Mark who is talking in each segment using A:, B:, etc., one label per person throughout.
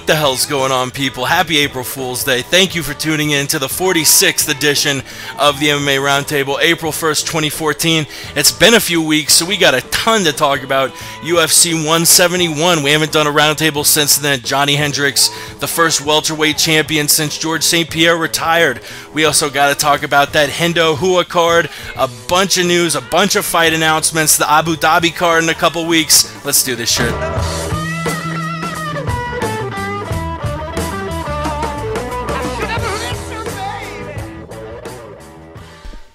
A: What the hell's going on, people? Happy April Fool's Day. Thank you for tuning in to the 46th edition of the MMA Roundtable, April 1st, 2014. It's been a few weeks, so we got a ton to talk about. UFC 171. We haven't done a roundtable since then. Johnny Hendricks, the first welterweight champion since George St. Pierre retired. We also got to talk about that Hendo Hua card, a bunch of news, a bunch of fight announcements, the Abu Dhabi card in a couple weeks. Let's do this shit.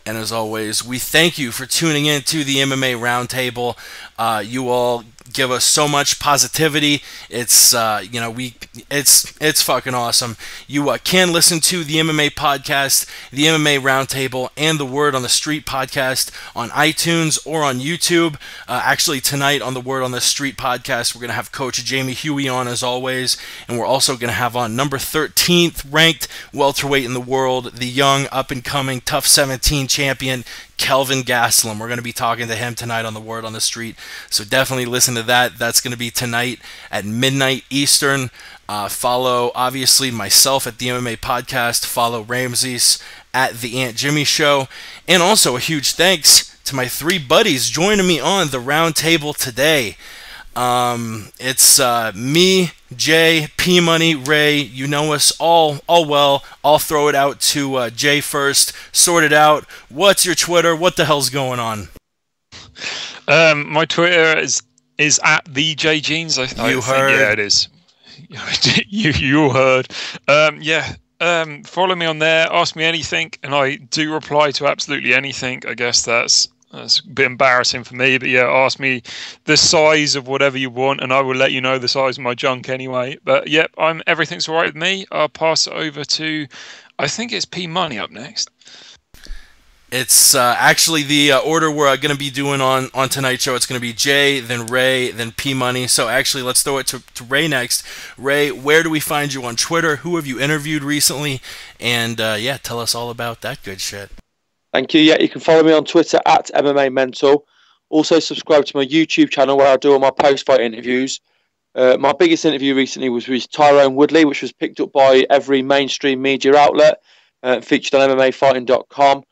A: And as always, we thank you for tuning in to the MMA Roundtable. You all give us so much positivity. It's it's fucking awesome. You can listen to the MMA podcast, the MMA Roundtable, and the Word on the Street podcast on iTunes or on YouTube. Actually, tonight on the Word on the Street podcast, we're going to have Coach Jamie Huey on as always, and we're also going to have on number 13th ranked welterweight in the world, the young up-and-coming Tough 17 champion, Kelvin Gastelum. We're going to be talking to him tonight on the Word on the Street, so definitely listen to that. That's going to be tonight at midnight Eastern. Follow, obviously, myself at the MMA Podcast. Follow Ramses at the Aunt Jimmy Show. And also a huge thanks to my three buddies joining me on the round table today. It's me, Jay, P-Money, Ray. You know us all well. I'll throw it out to Jay first. Sort it out. What's your Twitter? What the hell's going on?
B: My Twitter is at the J Jeans. I
A: heard?
B: Yeah, it is. you heard. Follow me on there. Ask me anything, and I do reply to absolutely anything. I guess that's a bit embarrassing for me, but yeah, ask me the size of whatever you want, and I will let you know the size of my junk anyway. But yep, everything's all right with me. I'll pass it over to, I think it's P Money up next.
A: It's actually the order we're going to be doing on tonight's show. It's going to be Jay, then Ray, then P-Money. So actually, let's throw it to Ray next. Ray, where do we find you on Twitter? Who have you interviewed recently? And yeah, tell us all about that good shit.
C: Thank you. Yeah, you can follow me on Twitter at MMA Mental. Also subscribe to my YouTube channel where I do all my post-fight interviews. My biggest interview recently was with Tyrone Woodley, which was picked up by every mainstream media outlet, featured on MMAfighting.com.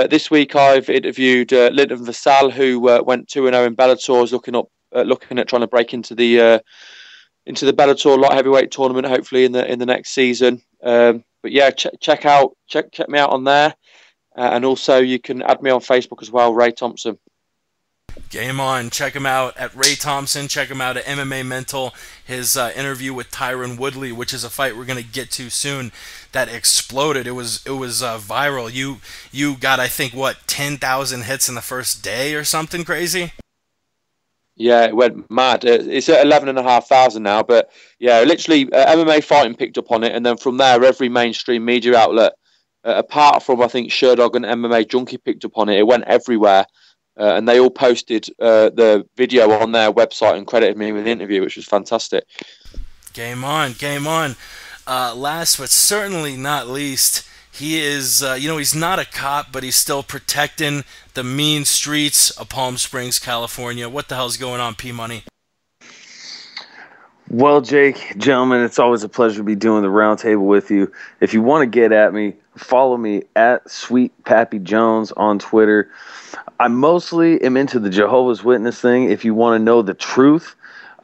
C: This week I've interviewed Linton Vassal, who went 2-0 in Bellator, is looking at trying to break into the Bellator light heavyweight tournament, hopefully in the next season. But yeah, check me out on there, and also you can add me on Facebook as well, Ray Thompson.
A: Game on. Check him out at Ray Thompson. Check him out at MMA Mental. His interview with Tyrone Woodley, which is a fight we're going to get to soon, that exploded. It was viral. You got, I think, what, 10,000 hits in the first day or something crazy?
C: Yeah, it went mad. It's at 11,500 now, but yeah, literally MMA Fighting picked up on it, and then from there, every mainstream media outlet, apart from, I think, Sherdog and MMA Junkie picked up on it. It went everywhere. And they all posted the video on their website and credited me with the interview, which was fantastic.
A: Game on, game on. Last but certainly not least, he is, he's not a cop, but he's still protecting the mean streets of Palm Springs, California. What the hell's going on, P-Money?
D: Well, Jake, gentlemen, it's always a pleasure to be doing the roundtable with you. If you want to get at me, follow me at Sweet Pappy Jones on Twitter. I mostly am into the Jehovah's Witness thing. If you want to know the truth,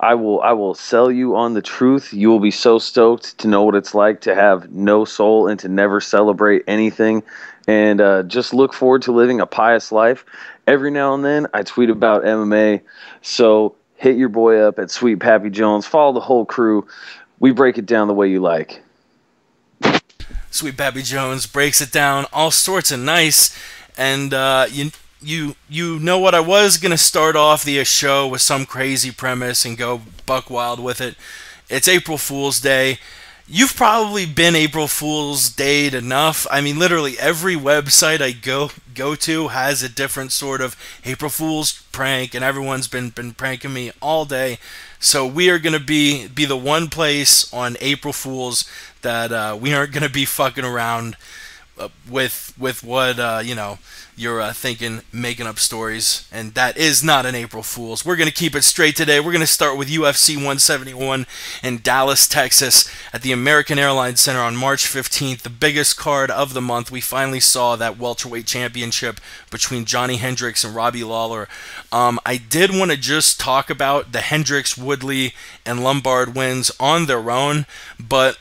D: I will sell you on the truth. You will be so stoked to know what it's like to have no soul and to never celebrate anything. And just look forward to living a pious life. Every now and then, I tweet about MMA. So hit your boy up at Sweet Pappy Jones. Follow the whole crew. We break it down the way you like.
A: Sweet Pappy Jones breaks it down all sorts of nice. And you know what, I was going to start off the show with some crazy premise and go buck wild with it. It's April Fool's Day. You've probably been April Fool's Day'd enough. I mean, literally every website I go to has a different sort of April Fool's prank, and everyone's been pranking me all day. So we are going to be the one place on April Fool's that we aren't going to be fucking around. with what you're thinking, making up stories, and that is not an April Fool's. We're gonna keep it straight today. We're gonna start with UFC 171 in Dallas, Texas, at the American Airlines Center on March 15th, the biggest card of the month. We finally saw that welterweight championship between Johnny Hendricks and Robbie Lawler. I did want to just talk about the Hendricks, Woodley, and Lombard wins on their own, but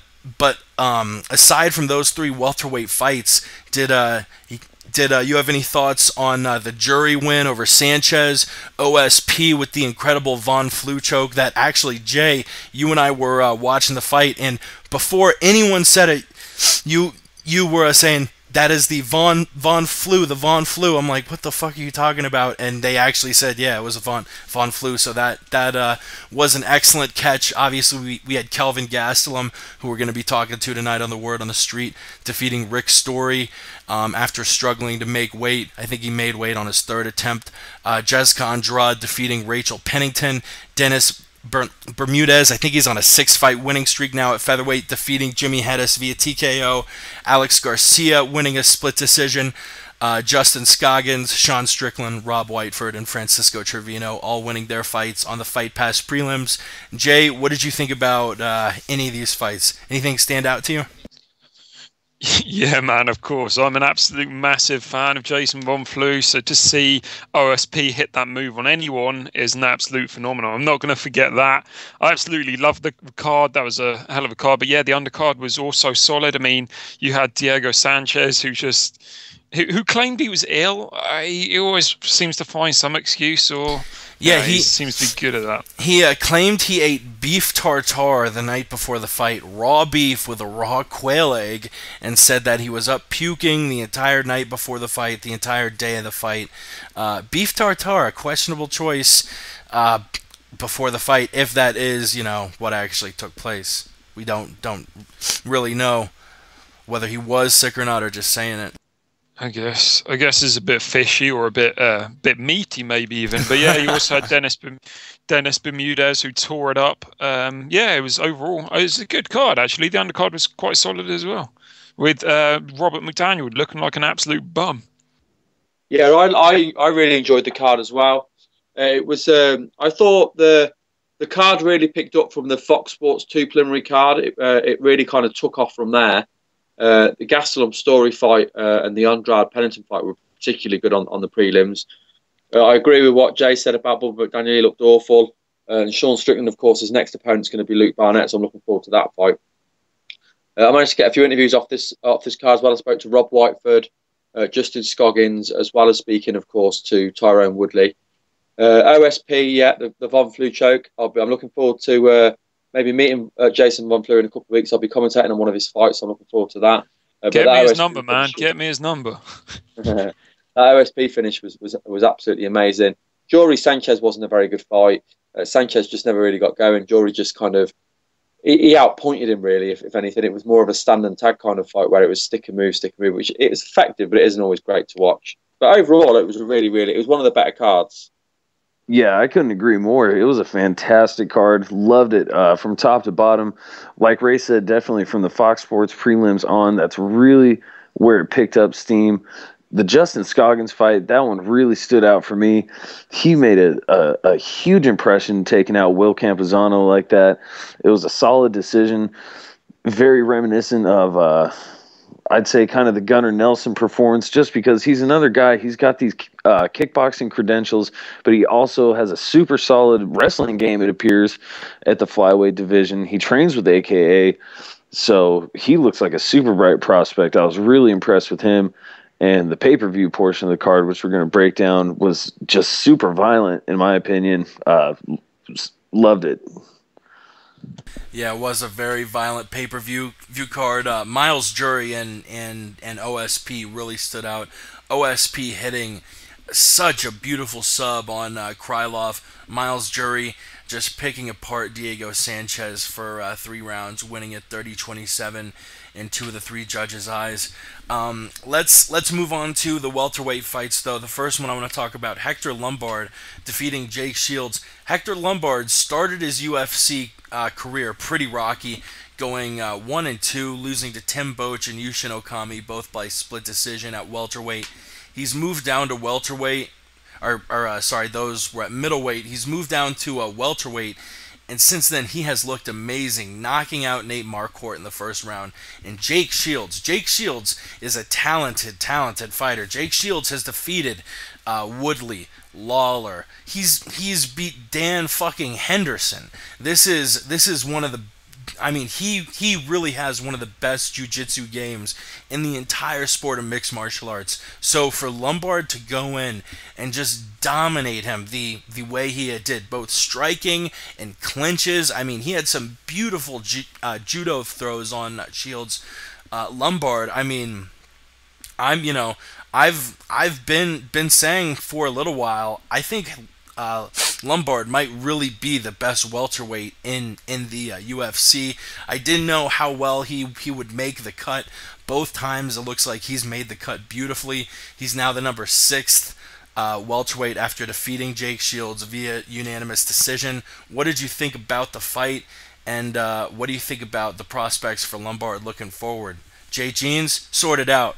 A: aside from those three welterweight fights, did you have any thoughts on the Jury win over Sanchez, OSP with the incredible Von Flue choke that actually, Jay, you and I were watching the fight, and before anyone said it, you were saying, that is the Von Flue. I'm like, what the fuck are you talking about? And they actually said, yeah, it was a Von Flue. So that was an excellent catch. Obviously, we had Kelvin Gastelum, who we're going to be talking to tonight on the Word on the Street, defeating Rick Story after struggling to make weight. I think he made weight on his third attempt. Jessica Andrade defeating Rachel Pennington. Dennis Bermudez, I think he's on a 6-fight winning streak now at featherweight, defeating Jimmy Hedges via TKO. Alex Garcia winning a split decision. Justin Scoggins, Sean Strickland, Rob Whiteford, and Francisco Trevino all winning their fights on the Fight Pass prelims. Jay, what did you think about any of these fights? Anything stand out to you?
B: Yeah, man, of course. I'm an absolute massive fan of Jason Von Flue, so to see OSP hit that move on anyone is an absolute phenomenon. I'm not going to forget that. I absolutely loved the card. That was a hell of a card. But yeah, the undercard was also solid. I mean, you had Diego Sanchez, who claimed he was ill. He always seems to find some excuse, or
A: yeah,
B: he seems to be good at that.
A: He claimed he ate beef tartare the night before the fight, raw beef with a raw quail egg, and said that he was up puking the entire night before the fight, the entire day of the fight. Beef tartare, a questionable choice before the fight, if that is, what actually took place. We don't really know whether he was sick or not, or just saying it.
B: I guess it's a bit fishy or a bit meaty, maybe even. But yeah, you also had Dennis Bermudez, who tore it up. It was a good card actually. The undercard was quite solid as well, with Robert McDaniel looking like an absolute bum.
C: Yeah, I really enjoyed the card as well. It was I thought the card really picked up from the Fox Sports 2 preliminary card. It really kind of took off from there. The Gastelum Story fight and the Andrade Pennington fight were particularly good on the prelims. I agree with what Jay said about Bubba McDaniel. He looked awful. And Sean Strickland, of course, his next opponent's going to be Luke Barnett, so I'm looking forward to that fight. I managed to get a few interviews off this card as well. I spoke to Rob Whiteford, Justin Scoggins, as well as speaking, of course, to Tyrone Woodley. OSP, yeah, the Von Flue choke. I'm looking forward to maybe meeting Jason Von Flue in a couple of weeks. I'll be commentating on one of his fights. So I'm looking forward to that.
B: Get me his number, man. Get me his number.
C: That OSP finish was absolutely amazing. Jory Sanchez wasn't a very good fight. Sanchez just never really got going. Jory just kind of he outpointed him really. If anything, it was more of a stand and tag kind of fight where it was stick and move, which it was effective, but it isn't always great to watch. But overall, it was it was one of the better cards.
D: Yeah, I couldn't agree more. It was a fantastic card. Loved it from top to bottom. Like Ray said, definitely from the Fox Sports prelims on, that's really where it picked up steam. The Justin Scoggins fight, that one really stood out for me. He made a huge impression taking out Will Campuzano like that. It was a solid decision, very reminiscent of I'd say kind of the Gunnar Nelson performance, just because he's another guy. He's got these kickboxing credentials, but he also has a super solid wrestling game, it appears, at the flyweight division. He trains with AKA, so he looks like a super bright prospect. I was really impressed with him. And the pay-per-view portion of the card, which we're going to break down, was just super violent, in my opinion. Loved it.
A: Yeah, it was a very violent pay-per-view card. Miles Jury and OSP really stood out. OSP hitting such a beautiful sub on Krylov. Miles Jury just picking apart Diego Sanchez for 3 rounds, winning it 30-27 in 2 of the 3 judges' eyes. Let's move on to the welterweight fights, though. The first one I want to talk about, Hector Lombard defeating Jake Shields. Hector Lombard started his UFC career pretty rocky, going 1-2, losing to Tim Boetsch and Yushin Okami, both by split decision at welterweight. He's moved down to welterweight, those were at middleweight. He's moved down to a welterweight, and since then he has looked amazing, knocking out Nate Marquardt in the first round. And Jake Shields is a talented fighter. Jake Shields has defeated Woodley, Lawler. He's beat Dan fucking Henderson. This is one of the, I mean, he really has one of the best jiu-jitsu games in the entire sport of mixed martial arts. So for Lombard to go in and just dominate him the way he did, both striking and clinches, I mean, he had some beautiful judo throws on Shields. Lombard, I mean, I've been saying for a little while, I think Lombard might really be the best welterweight in the UFC. I didn't know how well he would make the cut. Both times it looks like he's made the cut beautifully. He's now the number 6th welterweight after defeating Jake Shields via unanimous decision. What did you think about the fight, and what do you think about the prospects for Lombard looking forward? Jay Jeans, sort it out.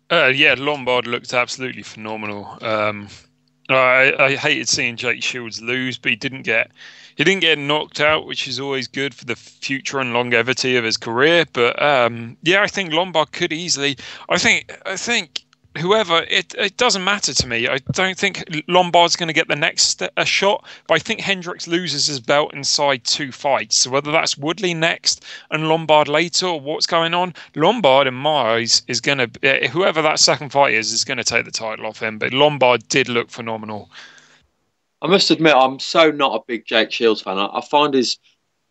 B: Yeah, Lombard looked absolutely phenomenal. I hated seeing Jake Shields lose, but he didn't get knocked out, which is always good for the future and longevity of his career. But yeah, I think Lombard could easily. I think whoever, it doesn't matter to me. I don't think Lombard's going to get the next shot, but I think Hendricks loses his belt inside 2 fights. So whether that's Woodley next and Lombard later, or what's going on, Lombard in my eyes is going to, whoever that second fight is going to take the title off him. But Lombard did look phenomenal.
C: I must admit, I'm so not a big Jake Shields fan. I find his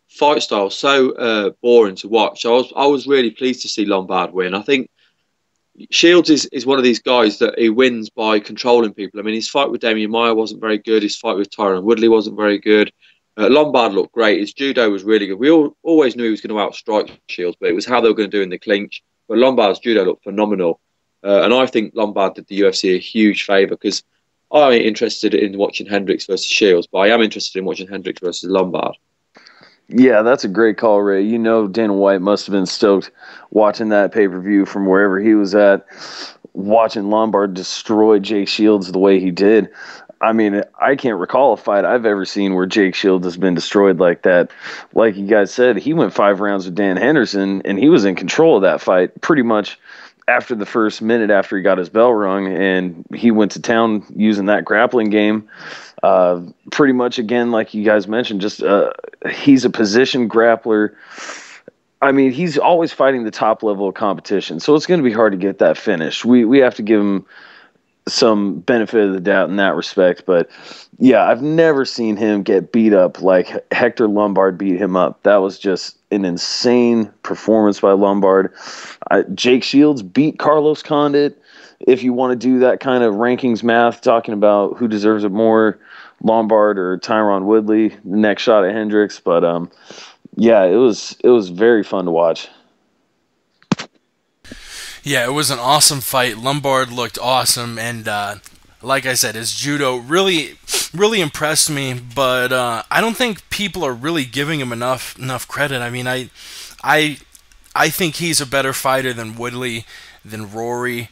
C: fight style so boring to watch. I was really pleased to see Lombard win. I think Shields is one of these guys that he wins by controlling people. I mean, his fight with Damian Maia wasn't very good. His fight with Tyron Woodley wasn't very good. Lombard looked great. His judo was really good. We always knew he was going to outstrike Shields, but it was how they were going to do in the clinch. But Lombard's judo looked phenomenal. And I think Lombard did the UFC a huge favour, because I ain't interested in watching Hendricks versus Shields, but I am interested in watching Hendricks versus Lombard.
D: Yeah, that's a great call, Ray. You know, Dana White must have been stoked watching that pay-per-view from wherever he was at, watching Lombard destroy Jake Shields the way he did. I mean, I can't recall a fight I've ever seen where Jake Shields has been destroyed like that. Like you guys said, he went 5 rounds with Dan Henderson, and he was in control of that fight pretty much after the first minute after he got his bell rung, and he went to town using that grappling game. Pretty much, again, like you guys mentioned, just he's a position grappler. I mean, he's always fighting the top level of competition, so it's going to be hard to get that finish. We have to give him some benefit of the doubt in that respect. But, yeah, I've never seen him get beat up like Hector Lombard beat him up. That was just an insane performance by Lombard. Jake Shields beat Carlos Condit. If you want to do that kind of rankings math, talking about who deserves it more, Lombard or Tyron Woodley, the next shot at Hendricks. But yeah, it was very fun to watch.
A: Yeah, it was an awesome fight. Lombard looked awesome, and like I said, his judo really impressed me. But I don't think people are really giving him enough credit. I mean, I think he's a better fighter than Woodley, than Rory,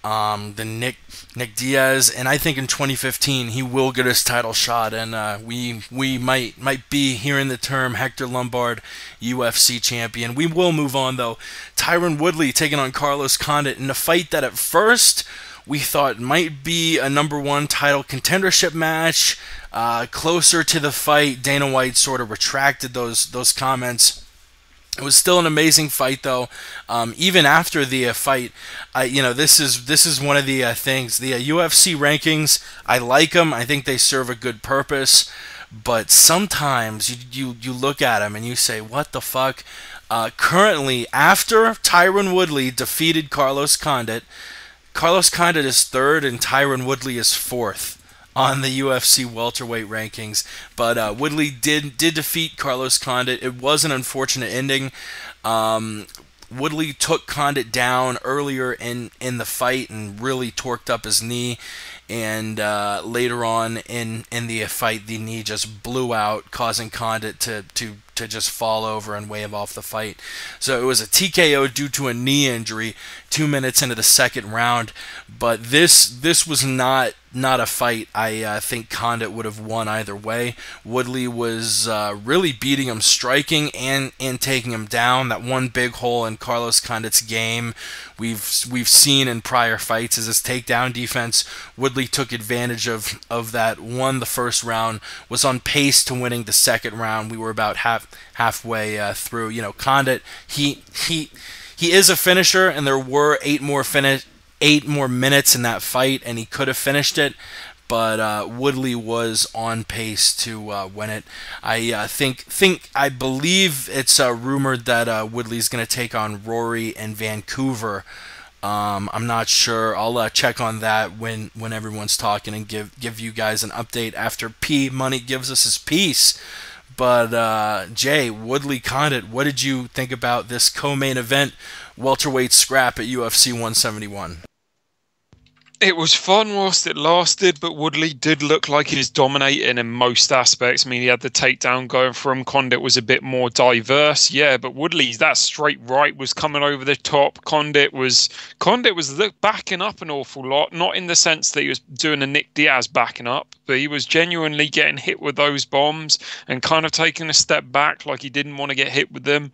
A: than Nick Diaz, and I think in 2015 he will get his title shot, and we might be hearing the term Hector Lombard UFC champion. We will move on though. Tyron Woodley taking on Carlos Condit in a fight that at first we thought might be a #1 title contendership match. Closer to the fight, Dana White sort of retracted those comments. It was still an amazing fight, though. Even after the fight, this is one of the things. The UFC rankings, I like them. I think they serve a good purpose. But sometimes you look at them and you say, what the fuck? Currently, after Tyron Woodley defeated Carlos Condit is 3rd and Tyron Woodley is 4th on the UFC welterweight rankings. But Woodley did defeat Carlos Condit. It was an unfortunate ending. Woodley took Condit down earlier in the fight and really torqued up his knee. And later on in the fight, the knee just blew out, causing Condit to to just fall over and wave off the fight. So it was a TKO due to a knee injury 2 minutes into the second round. But this was not a fight I think Condit would have won either way. Woodley was really beating him, striking and taking him down. That one big hole in Carlos Condit's game we've seen in prior fights is his takedown defense. Woodley took advantage of that, won the first round, was on pace to winning the second round. We were about halfway through. You know, Condit, he is a finisher, and there were 8 more minutes in that fight, and he could have finished it, but Woodley was on pace to win it. I believe it's rumored that Woodley's going to take on Rory in Vancouver. I'm not sure. I'll check on that when everyone's talking and give you guys an update after P Money gives us his piece. But Jay, Woodley Condit, what did you think about this co-main event welterweight scrap at UFC 171?
B: It was fun whilst it lasted, but Woodley did look like he was dominating in most aspects. I mean, he had the takedown going for him. Condit was a bit more diverse, yeah, but Woodley's that straight right was coming over the top. Condit was backing up an awful lot, not in the sense that he was doing a Nick Diaz backing up, but he was genuinely getting hit with those bombs and kind of taking a step back like he didn't want to get hit with them.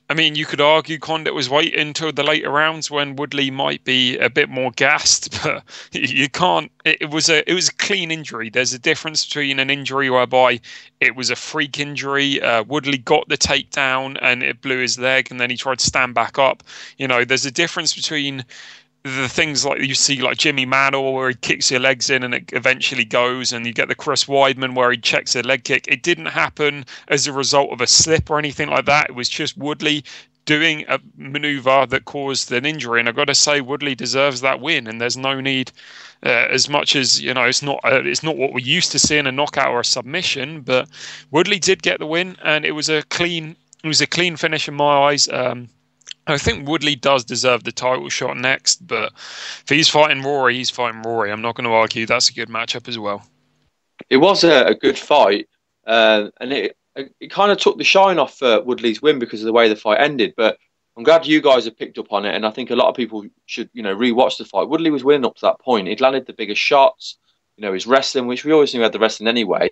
B: I mean, you could argue Condit was waiting till the later rounds when Woodley might be a bit more gassed, but you can't. It was a clean injury. There's a difference between an injury whereby it was a freak injury. Woodley got the takedown and it blew his leg, and then he tried to stand back up. You know, there's a difference between the things like you see like Jimmy Mantle where he kicks your legs in and it eventually goes, and you get the Chris Weidman where he checks a leg kick. It didn't happen as a result of a slip or anything like that. It was just Woodley doing a maneuver that caused an injury, and I've got to say Woodley deserves that win, and there's no need as much as, you know, it's not what we're used to seeing, a knockout or a submission, but Woodley did get the win, and it was a clean finish in my eyes. I think Woodley does deserve the title shot next, but if he's fighting Rory, he's fighting Rory. I'm not going to argue. That's a good matchup as well.
C: It was a good fight, and it kind of took the shine off Woodley's win because of the way the fight ended. But I'm glad you guys have picked up on it, and I think a lot of people should, you know, rewatch the fight. Woodley was winning up to that point. He'd landed the biggest shots. You know, his wrestling, which we always knew he had the wrestling anyway.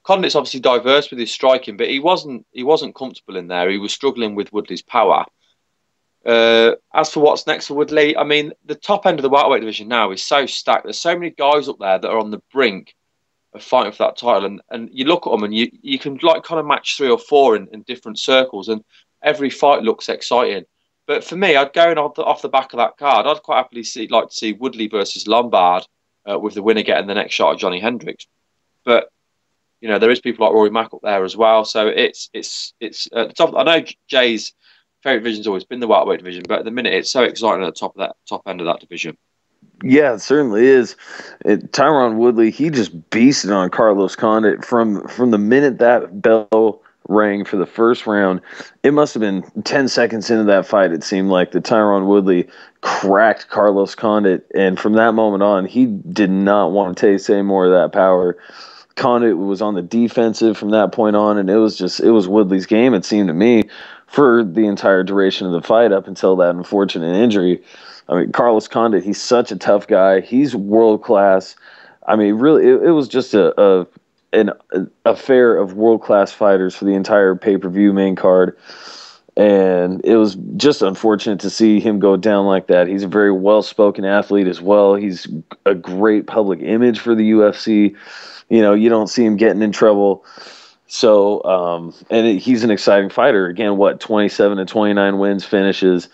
C: Condit's obviously diverse with his striking, but he wasn't comfortable in there. He was struggling with Woodley's power. As for what's next for Woodley, I mean, the top end of the welterweight division now is so stacked. There's so many guys up there that are on the brink of fighting for that title, and you look at them and you can like kind of match 3 or 4 in different circles, and every fight looks exciting. But for me, I'd go off the back of that card. I'd quite happily like to see Woodley versus Lombard, with the winner getting the next shot at Johnny Hendricks. But you know, there is people like Rory Mack up there as well, so it's at the top. I know Jay's favourite division's always been the welterweight division, but at the minute it's so exciting at the top end of that division.
D: Yeah, it certainly is. Tyron Woodley, he just beasted on Carlos Condit from the minute that bell rang for the first round. It must have been 10 seconds into that fight, it seemed like, that Tyron Woodley cracked Carlos Condit, and from that moment on, he did not want to taste any more of that power. Condit was on the defensive from that point on, and it was Woodley's game, it seemed to me, for the entire duration of the fight up until that unfortunate injury. I mean, Carlos Condit, he's such a tough guy. He's world class. I mean, really, it was just an affair of world class fighters for the entire pay-per-view main card, and it was just unfortunate to see him go down like that. He's a very well-spoken athlete as well. He's a great public image for the UFC. You know, you don't see him getting in trouble. So, he's an exciting fighter. Again, 27 to 29 wins, finishes.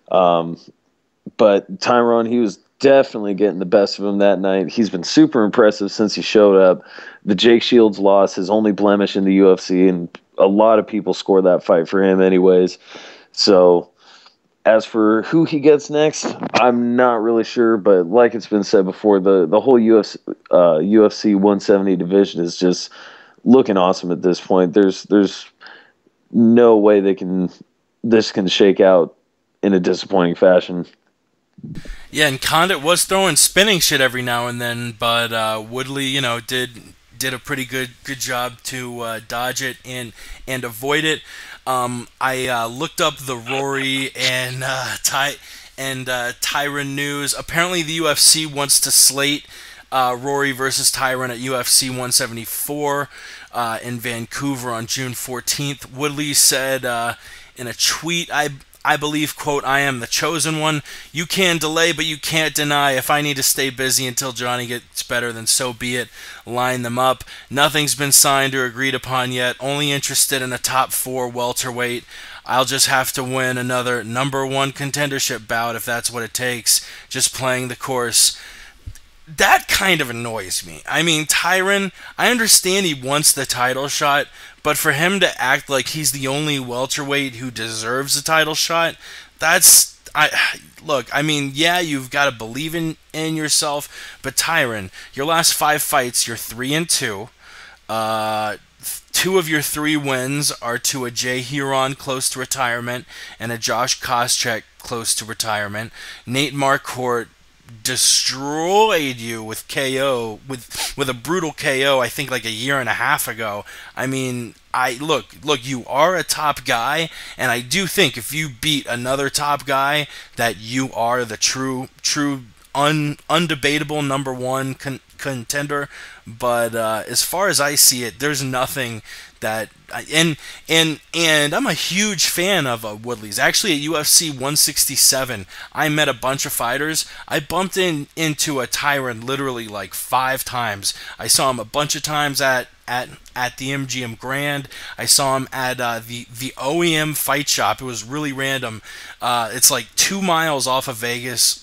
D: But Tyron, he was definitely getting the best of him that night. He's been super impressive since he showed up. The Jake Shields loss, his only blemish in the UFC, and a lot of people score that fight for him anyways. So, as for who he gets next, I'm not really sure, but like it's been said before, the whole UFC 170 division is just looking awesome at this point. There's no way this can shake out in a disappointing fashion. Yeah,
A: and Condit was throwing spinning shit every now and then, but Woodley, you know, did did a pretty good job to dodge it and avoid it. I looked up the Rory and Tyron news. Apparently, the UFC wants to slate Rory versus Tyron at UFC 174 in Vancouver on June 14th. Woodley said in a tweet, I believe, quote, "I am the chosen one. You can delay, but you can't deny. If I need to stay busy until Johnny gets better, then so be it. Line them up. Nothing's been signed or agreed upon yet. Only interested in a top 4 welterweight. I'll just have to win another number 1 contendership bout if that's what it takes. Just playing the course." That kind of annoys me. I mean, Tyron, I understand he wants the title shot, but for him to act like he's the only welterweight who deserves a title shot, look, I mean, yeah, you've got to believe in yourself, but Tyron, your last 5 fights, you're 3-2. 2 of your 3 wins are to a Jay Huron close to retirement and a Josh Koscheck close to retirement. Nate Marquardt destroyed you with KO, with a brutal KO, I think like a year and a half ago. I mean, look, you are a top guy, and I do think if you beat another top guy, that you are the true undebatable number 1 contender. But as far as I see it, there's nothing that and I'm a huge fan of Woodley's. Actually, at UFC 167, I met a bunch of fighters. I bumped into a Tyron literally like 5 times. I saw him a bunch of times at the MGM Grand. I saw him at the OEM Fight Shop. It was really random. It's like 2 miles off of Vegas.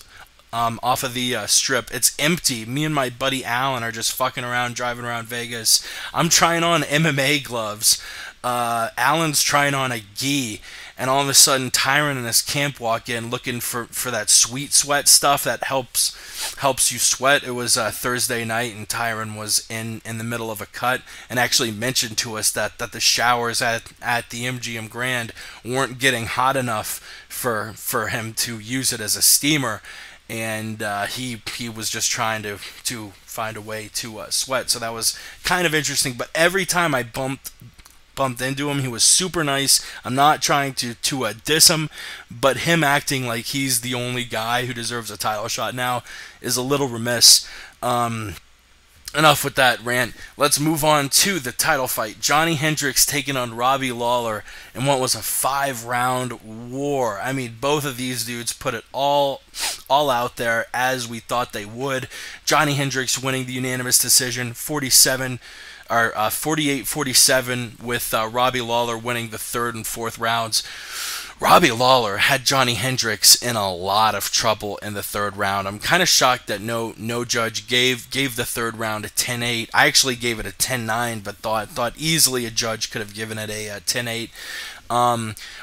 A: Off of the strip. It's empty. Me and my buddy Alan are just fucking around, driving around Vegas. I'm trying on MMA gloves. Alan's trying on a gi. And all of a sudden, Tyron and his camp walk in looking for that sweet sweat stuff that helps you sweat. It was Thursday night, and Tyron was in the middle of a cut and actually mentioned to us that the showers at the MGM Grand weren't getting hot enough for him to use it as a steamer. And he was just trying to find a way to sweat. So that was kind of interesting. But every time I bumped into him, he was super nice. I'm not trying to diss him, but him acting like he's the only guy who deserves a title shot now is a little remiss. Enough with that rant. Let's move on to the title fight. Johnny Hendricks taking on Robbie Lawler in what was a 5-round war. I mean, both of these dudes put it all out there as we thought they would. Johnny Hendricks winning the unanimous decision, 48-47, with Robbie Lawler winning the 3rd and 4th rounds. Robbie Lawler had Johnny Hendricks in a lot of trouble in the 3rd round. I'm kind of shocked that no judge gave the 3rd round a 10-8. I actually gave it a 10-9, but thought easily a judge could have given it a 10-8.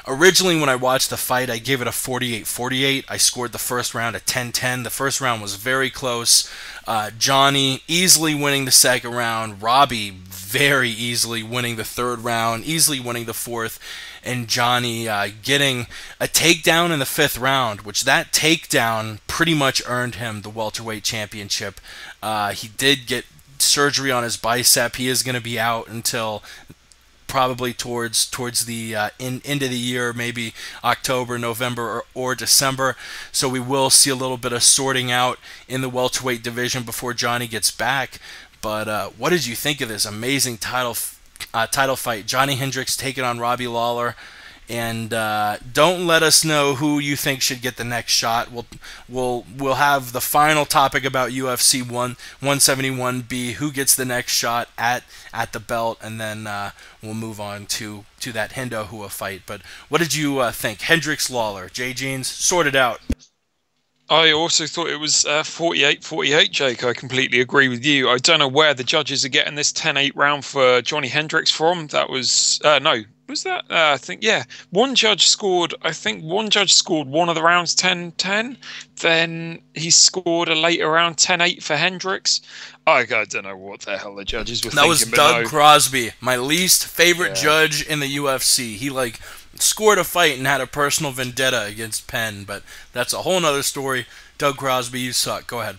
A: Originally, when I watched the fight, I gave it a 48-48. I scored the 1st round a 10-10. The 1st round was very close. Johnny easily winning the 2nd round. Robbie very easily winning the 3rd round, easily winning the 4th. And Johnny getting a takedown in the 5th round, which that takedown pretty much earned him the welterweight championship. He did get surgery on his bicep. He is going to be out until probably towards the end of the year, maybe October, November, or December. So we will see a little bit of sorting out in the welterweight division before Johnny gets back. But what did you think of this amazing title fight? Johnny Hendricks taking on Robbie Lawler. And don't let us know who you think should get the next shot. We'll have the final topic about UFC 171 be who gets the next shot at the belt, and then we'll move on to that Hendo Hua fight. But what did you think? Hendricks Lawler, J Jeans, sort it out.
B: I also thought it was 48-48, Jake. I completely agree with you. I don't know where the judges are getting this 10-8 round for Johnny Hendricks from. That was no. Was that? I think, yeah. One judge scored one of the rounds 10-10. Then he scored a later round 10-8 for Hendricks. I don't know what the hell the judges were thinking.
A: That was Doug Crosby, my least favorite judge in the UFC. He scored a fight and had a personal vendetta against Penn, but that's a whole nother story. Doug Crosby, you suck. Go ahead.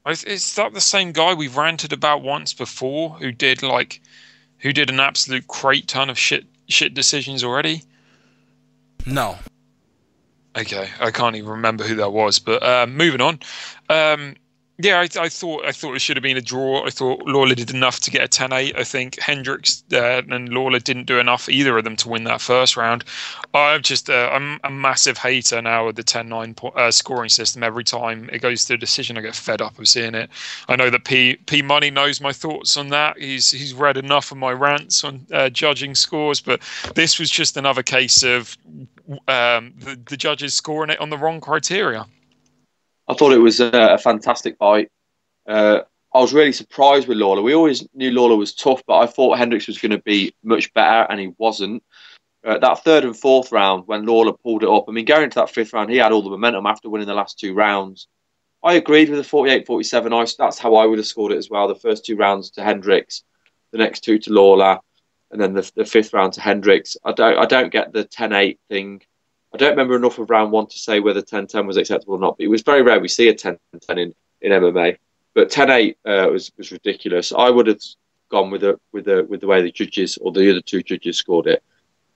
B: Is that the same guy we've ranted about once before who did an absolute crate ton of shit decisions already?
A: No.
B: Okay, I can't even remember who that was. But moving on. Yeah, I thought it should have been a draw. I thought Lawler did enough to get a 10-8. I think Hendricks and Lawler didn't do enough, either of them, to win that first round. I'm a massive hater now of the 10-9 scoring system. Every time it goes to a decision, I get fed up of seeing it. I know that P Money knows my thoughts on that. He's read enough of my rants on judging scores, but this was just another case of the judges scoring it on the wrong criteria.
C: I thought it was a fantastic fight. I was really surprised with Lawler. We always knew Lawler was tough, but I thought Hendricks was going to be much better, and he wasn't. That third and fourth round, when Lawler pulled it up, I mean, going into that fifth round, he had all the momentum after winning the last two rounds. I agreed with the 48-47. That's how I would have scored it as well. The first two rounds to Hendricks, the next two to Lawler, and then the fifth round to Hendricks. I don't get the 10-8 thing. I don't remember enough of round one to say whether 10-10 was acceptable or not, but it was very rare we see a 10-10 in MMA. But 10-8 was ridiculous. I would have gone with the way the judges or the other two judges scored it.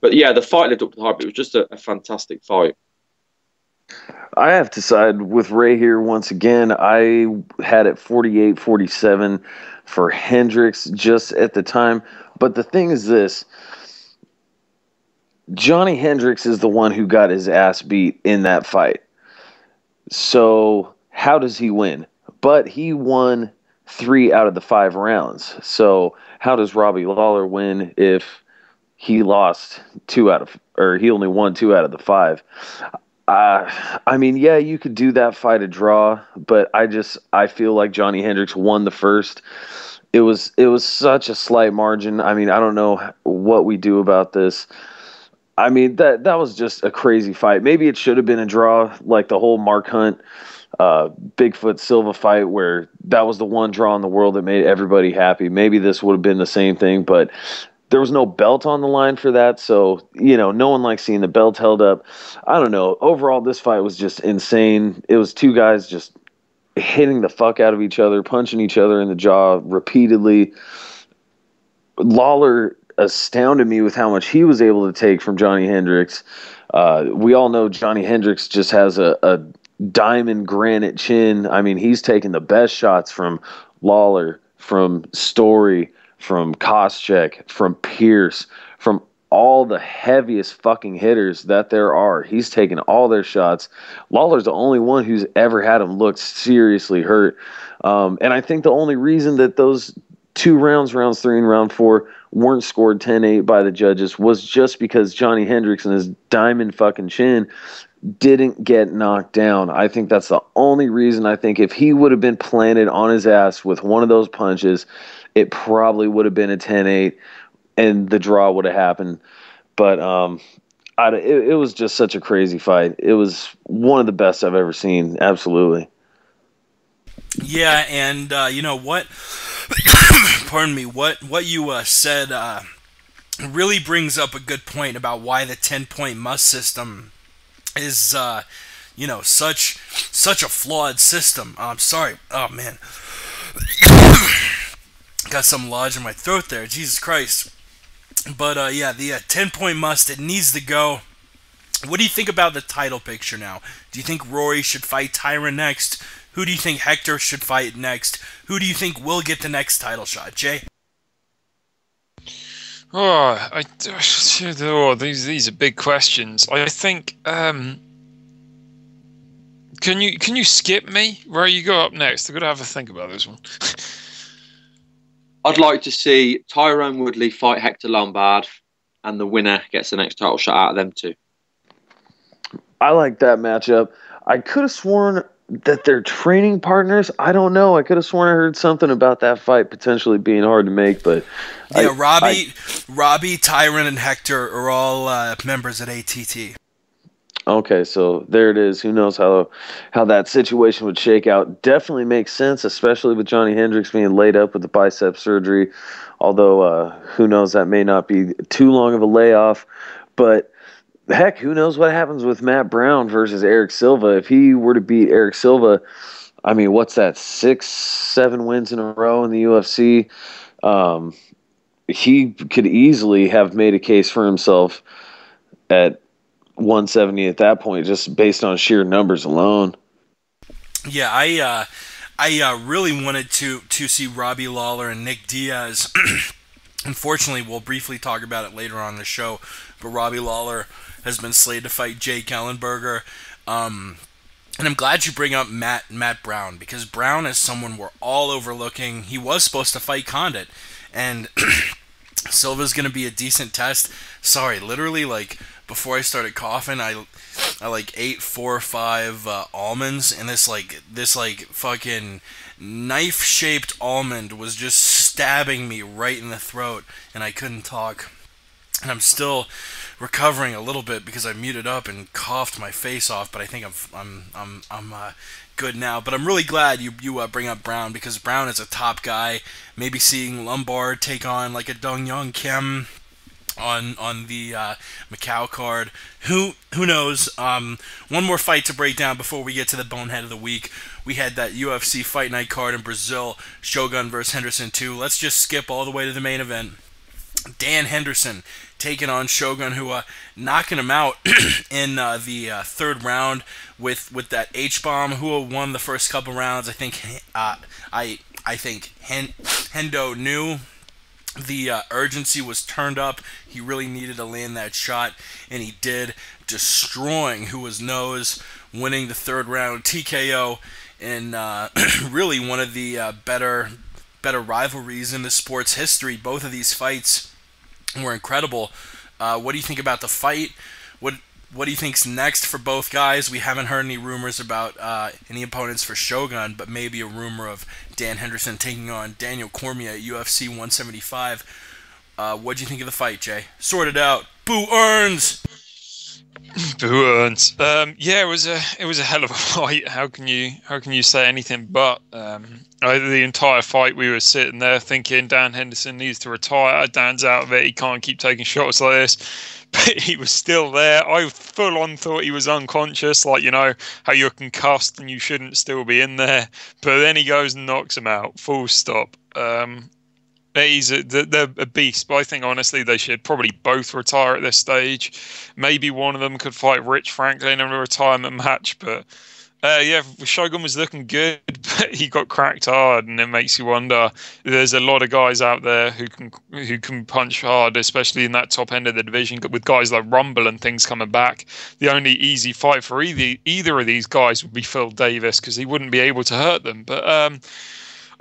C: But yeah, the fight lived up to the hype. It was just a fantastic fight.
D: I have to side with Ray here once again. I had it 48-47 for Hendricks just at the time. But the thing is this. Johnny Hendricks is the one who got his ass beat in that fight. So how does he win? But he won 3 out of the 5 rounds. So how does Robbie Lawler win if he lost he only won 2 out of the 5? I mean, yeah, you could do that fight a draw, but I feel like Johnny Hendricks won the first. It was such a slight margin. I mean, I don't know what we do about this. I mean, that was just a crazy fight. Maybe it should have been a draw, like the whole Mark Hunt, Bigfoot Silva fight, where that was the one draw in the world that made everybody happy. Maybe this would have been the same thing, but there was no belt on the line for that. So, no one likes seeing the belt held up. I don't know. Overall, this fight was just insane. It was two guys just hitting the fuck out of each other, punching each other in the jaw repeatedly. Lawler astounded me with how much he was able to take from Johnny Hendricks. We all know Johnny Hendricks just has a diamond granite chin. I mean, he's taken the best shots from Lawler, from Story, from Koscheck, from Pierce, from all the heaviest fucking hitters that there are. He's taken all their shots. Lawler's the only one who's ever had him look seriously hurt. And I think the only reason that those 2 rounds 3 and round 4, weren't scored 10-8 by the judges was just because Johnny Hendricks and his diamond fucking chin didn't get knocked down. I think that's the only reason. I think if he would have been planted on his ass with one of those punches, it probably would have been a 10-8 and the draw would have happened. But it was just such a crazy fight. It was one of the best I've ever seen. Absolutely.
A: Yeah, and you know what? Pardon me. What you said really brings up a good point about why the 10-point must system is such a flawed system. I'm sorry. Oh man, got some lodge in my throat there. Jesus Christ. But yeah, the 10-point must, it needs to go. What do you think about the title picture now? Do you think Rory should fight Tyron next? Who do you think Hector should fight next? Who do you think will get the next title shot? Jay?
B: These are big questions. I think. Can you skip me? Where you go up next? I've got to have a think about this one.
C: I'd like to see Tyrone Woodley fight Hector Lombard, and the winner gets the next title shot out of them two.
D: I like that matchup. I could have sworn that they're training partners. I don't know. I could have sworn I heard something about that fight potentially being hard to make, but
A: yeah, Robbie, Tyron, and Hector are all members at ATT.
D: Okay, so there it is. Who knows how that situation would shake out? Definitely makes sense, especially with Johnny Hendricks being laid up with the bicep surgery. Although, who knows, that may not be too long of a layoff. But heck, who knows what happens with Matt Brown versus Eric Silva? If he were to beat Eric Silva, I mean, what's that? 6, 7 wins in a row in the UFC. He could easily have made a case for himself at 170 at that point, just based on sheer numbers alone.
A: Yeah, I really wanted to see Robbie Lawler and Nick Diaz. Unfortunately, we'll briefly talk about it later on in the show, but Robbie Lawler has been slated to fight Jake Ellenberger. And I'm glad you bring up Matt Brown, because Brown is someone we're all overlooking. He was supposed to fight Condit, and Silva's going to be a decent test. Sorry, literally, like, before I started coughing, I like ate 4 or 5 almonds, and this fucking knife-shaped almond was just stabbing me right in the throat, and I couldn't talk. And I'm still recovering a little bit because I muted up and coughed my face off, but I think I'm good now. But I'm really glad you bring up Brown, because Brown is a top guy. Maybe seeing Lombard take on like a Dong Young Kim on the Macau card. Who knows? One more fight to break down before we get to the bonehead of the week. We had that UFC Fight Night card in Brazil, Shogun versus Henderson 2. Let's just skip all the way to the main event. Dan Henderson taking on Shogun, who knocking him out in the third round with that H-bomb. Who won the first couple rounds? I think Hendo knew the urgency was turned up. He really needed to land that shot, and he did, destroying who was nose, winning the third round TKO, and really one of the better rivalries in the sport's history. Both of these fights were incredible. What do you think about the fight? What do you think's next for both guys? We haven't heard any rumors about any opponents for Shogun, but maybe a rumor of Dan Henderson taking on Daniel Cormier at UFC 175. What do you think of the fight, Jay? Sort it out. Boo earns.
B: Boo earns. Yeah, it was a hell of a fight. How can you say anything but? The entire fight, we were sitting there thinking Dan Henderson needs to retire. Dan's out of it. He can't keep taking shots like this. But he was still there. I full on thought he was unconscious, like, you know, how you're concussed and you shouldn't still be in there. But then he goes and knocks him out. Full stop. They're a beast, but I think honestly they should probably both retire at this stage. Maybe one of them could fight Rich Franklin in a retirement match, but yeah, Shogun was looking good, but he got cracked hard, and it makes you wonder. There's a lot of guys out there who can punch hard, especially in that top end of the division, with guys like Rumble and things coming back. The only easy fight for either of these guys would be Phil Davis, because he wouldn't be able to hurt them. But I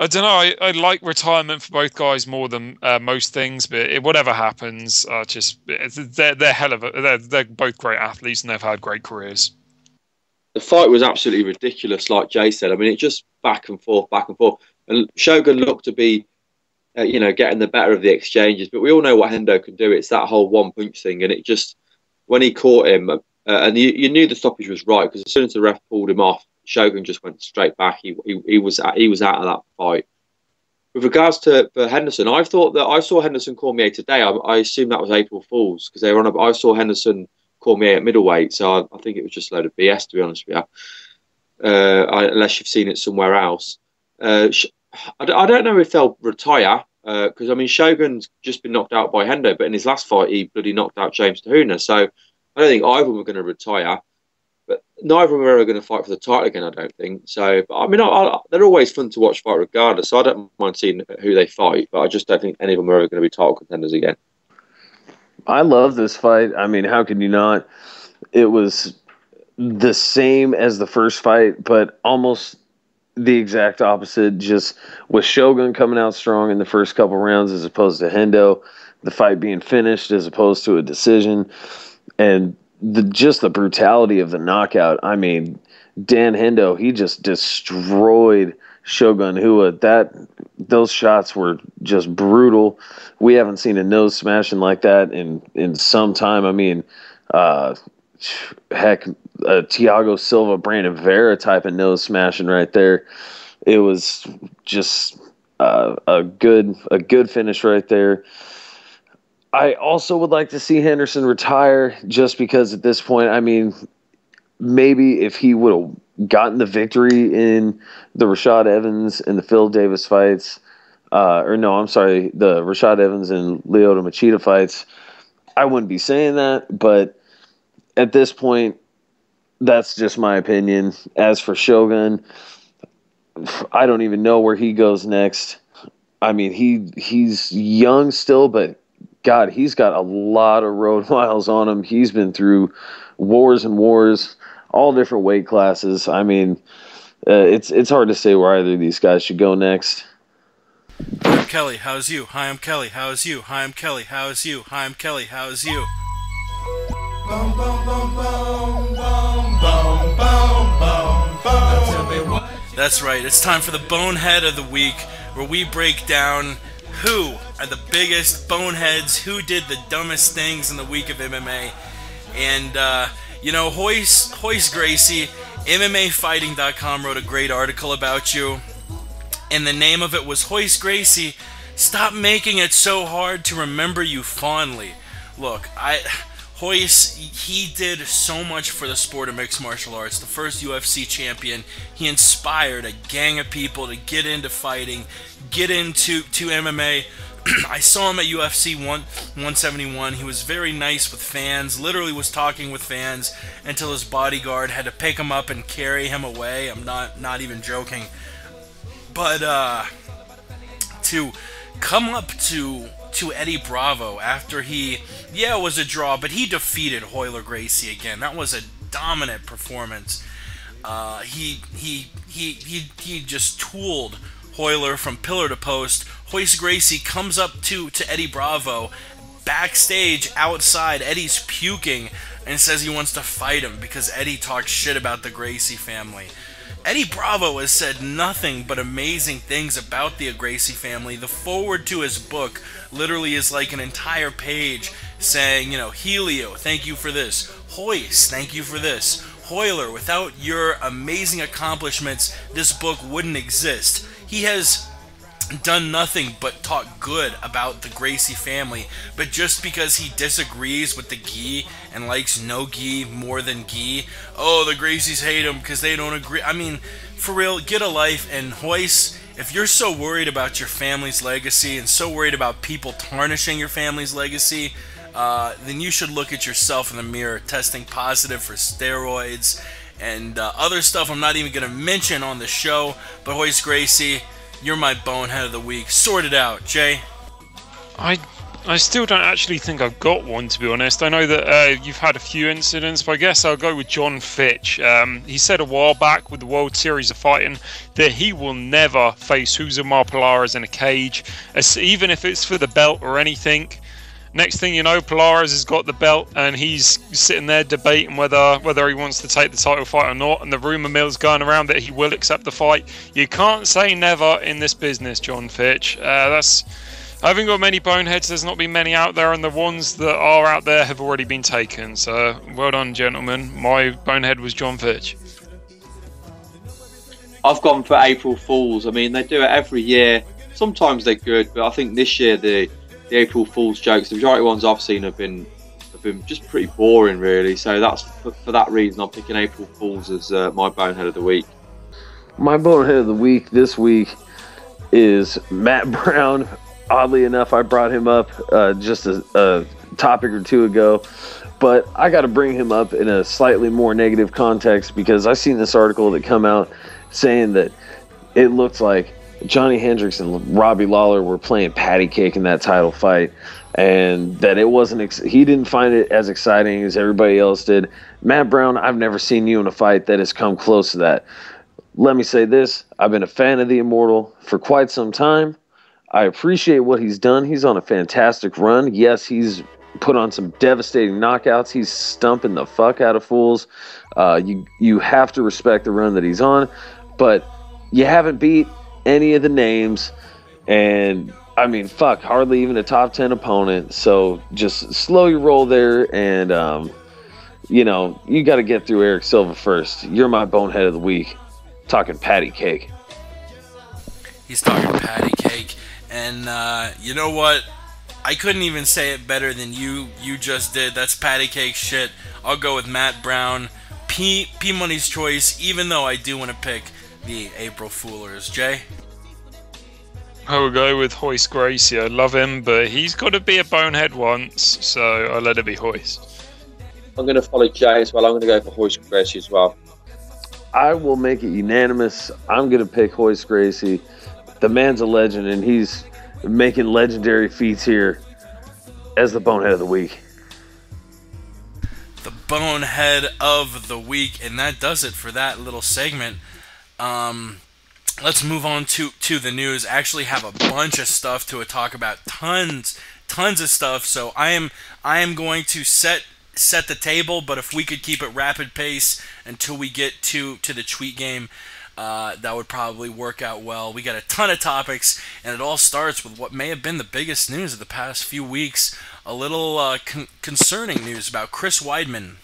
B: don't know. I like retirement for both guys more than most things, but whatever happens, they're both great athletes and they've had great careers.
C: The fight was absolutely ridiculous, like Jay said. I mean, it just back and forth. And Shogun looked to be, getting the better of the exchanges. But we all know what Hendo can do. It's that whole one punch thing, and it just, when he caught him, and you knew the stoppage was right, because as soon as the ref pulled him off, Shogun just went straight back. He was out of that fight. With regards to Henderson, I saw Henderson Cormier today. I assume that was April Fool's, because they were on. I saw Henderson Cormier at middleweight, so I think it was just a load of BS, to be honest with you. Unless you've seen it somewhere else. I don't know if they'll retire, because I mean Shogun's just been knocked out by Hendo, but in his last fight he bloody knocked out James Tahuna. So I don't think either of them are going to retire. But neither of them are ever going to fight for the title again, I don't think. So, but I mean, they're always fun to watch fight regardless. So I don't mind seeing who they fight, but I just don't think any of them are ever going to be title contenders again.
D: I love this fight. I mean, how can you not? It was the same as the first fight, but almost the exact opposite. Just with Shogun coming out strong in the first couple rounds as opposed to Hendo, the fight being finished as opposed to a decision, and the brutality of the knockout. I mean, Dan Hendo, he just destroyed Shogun Hua. Those shots were just brutal. We haven't seen a nose smashing like that in some time. I mean, Thiago Silva, Brandon Vera type of nose smashing right there. It was just a good finish right there. I also would like to see Henderson retire, just because at this point, I mean, maybe if he would have gotten the victory in the Rashad Evans and the Phil Davis fights, the Rashad Evans and Lyoto Machida fights, I wouldn't be saying that. But at this point, that's just my opinion. As for Shogun, I don't even know where he goes next. I mean, he's young still, but God, he's got a lot of road miles on him. He's been through wars and wars, all different weight classes. I mean, it's hard to say where either of these guys should go next.
A: Hi, I'm Kelly. How's you? Hi, I'm Kelly. How's you? Hi, I'm Kelly. How's you? Hi, I'm Kelly. How's you?
E: Boom, boom, boom, boom, boom, boom, boom, boom, boom.
A: That's right. It's time for the Bonehead of the Week, where we break down who are the biggest boneheads, who did the dumbest things in the week of MMA. And, Royce Gracie, MMAfighting.com wrote a great article about you. And the name of it was Royce Gracie, Stop Making It So Hard to Remember You Fondly. Look, Royce, he did so much for the sport of mixed martial arts. The first UFC champion. He inspired a gang of people to get into fighting, get into MMA. I saw him at UFC 171. He was very nice with fans, literally was talking with fans until his bodyguard had to pick him up and carry him away. I'm not even joking. But to come up to Eddie Bravo after it was a draw, but he defeated Royce Gracie again. That was a dominant performance. He just tooled Royler from pillar to post. Royce Gracie comes up to Eddie Bravo backstage outside. Eddie's puking and says he wants to fight him because Eddie talks shit about the Gracie family. Eddie Bravo has said nothing but amazing things about the Gracie family. The forward to his book literally is like an entire page saying, Helio, thank you for this. Royce, thank you for this. Royler, without your amazing accomplishments, this book wouldn't exist. He has done nothing but talk good about the Gracie family, but just because he disagrees with the gi and likes no gi more than gi, the Gracies hate him because they don't agree. I mean, for real, get a life. And Royce, if you're so worried about your family's legacy and so worried about people tarnishing your family's legacy, then you should look at yourself in the mirror, testing positive for steroids and other stuff I'm not even going to mention on the show. But Royce Gracie, you're my bonehead of the week. Sort it out, Jay.
B: I still don't actually think I've got one, to be honest. I know that you've had a few incidents, but I guess I'll go with John Fitch. He said a while back with the World Series of Fighting that he will never face Rousimar Polares in a cage, even if it's for the belt or anything. Next thing you know, Polares has got the belt and he's sitting there debating whether he wants to take the title fight or not, and the rumour mill's going around that he will accept the fight. You can't say never in this business, John Fitch. I haven't got many boneheads. There's not been many out there, and the ones that are out there have already been taken. So well done, gentlemen. My bonehead was John Fitch.
C: I've gone for April Fools. I mean, they do it every year. Sometimes they're good, but I think this year the April Fool's jokes, the majority ones I've seen have been just pretty boring, really. So that's for that reason I'm picking April Fool's as my bonehead of the week.
D: My bonehead of the week this week is Matt Brown. Oddly enough, I brought him up just a topic or two ago, but I got to bring him up in a slightly more negative context because I seen this article that come out saying that it looks like Johnny Hendricks and Robbie Lawler were playing patty cake in that title fight, and that it wasn't. He didn't find it as exciting as everybody else did. Matt Brown, I've never seen you in a fight that has come close to that. Let me say this: I've been a fan of the Immortal for quite some time. I appreciate what he's done. He's on a fantastic run. Yes, he's put on some devastating knockouts. He's stumping the fuck out of fools. You have to respect the run that he's on, but you haven't beat any of the names, and I mean, fuck, hardly even a top 10 opponent. So just slow your roll there, and you got to get through Eric Silva first. You're my bonehead of the week. Talking patty cake.
A: He's talking patty cake, and you know what? I couldn't even say it better than you just did. That's patty cake shit. I'll go with Matt Brown. P Money's choice, even though I do want to pick the April Foolers. Jay?
B: I will go with Hoist Gracie. I love him, but he's got to be a bonehead once, so I'll let it be Hoist.
C: I'm going to follow Jay as well. I'm going to go for Hoist Gracie as well.
D: I will make it unanimous. I'm going to pick Hoist Gracie. The man's a legend, and he's making legendary feats here as the Bonehead of the Week.
A: The Bonehead of the Week, and that does it for that little segment. Let's move on to the news. I actually have a bunch of stuff to talk about. Tons of stuff. So I am going to set the table, but if we could keep it rapid pace until we get to the tweet game, that would probably work out well. We got a ton of topics, and it all starts with what may have been the biggest news of the past few weeks. A little concerning news about Chris Weidman.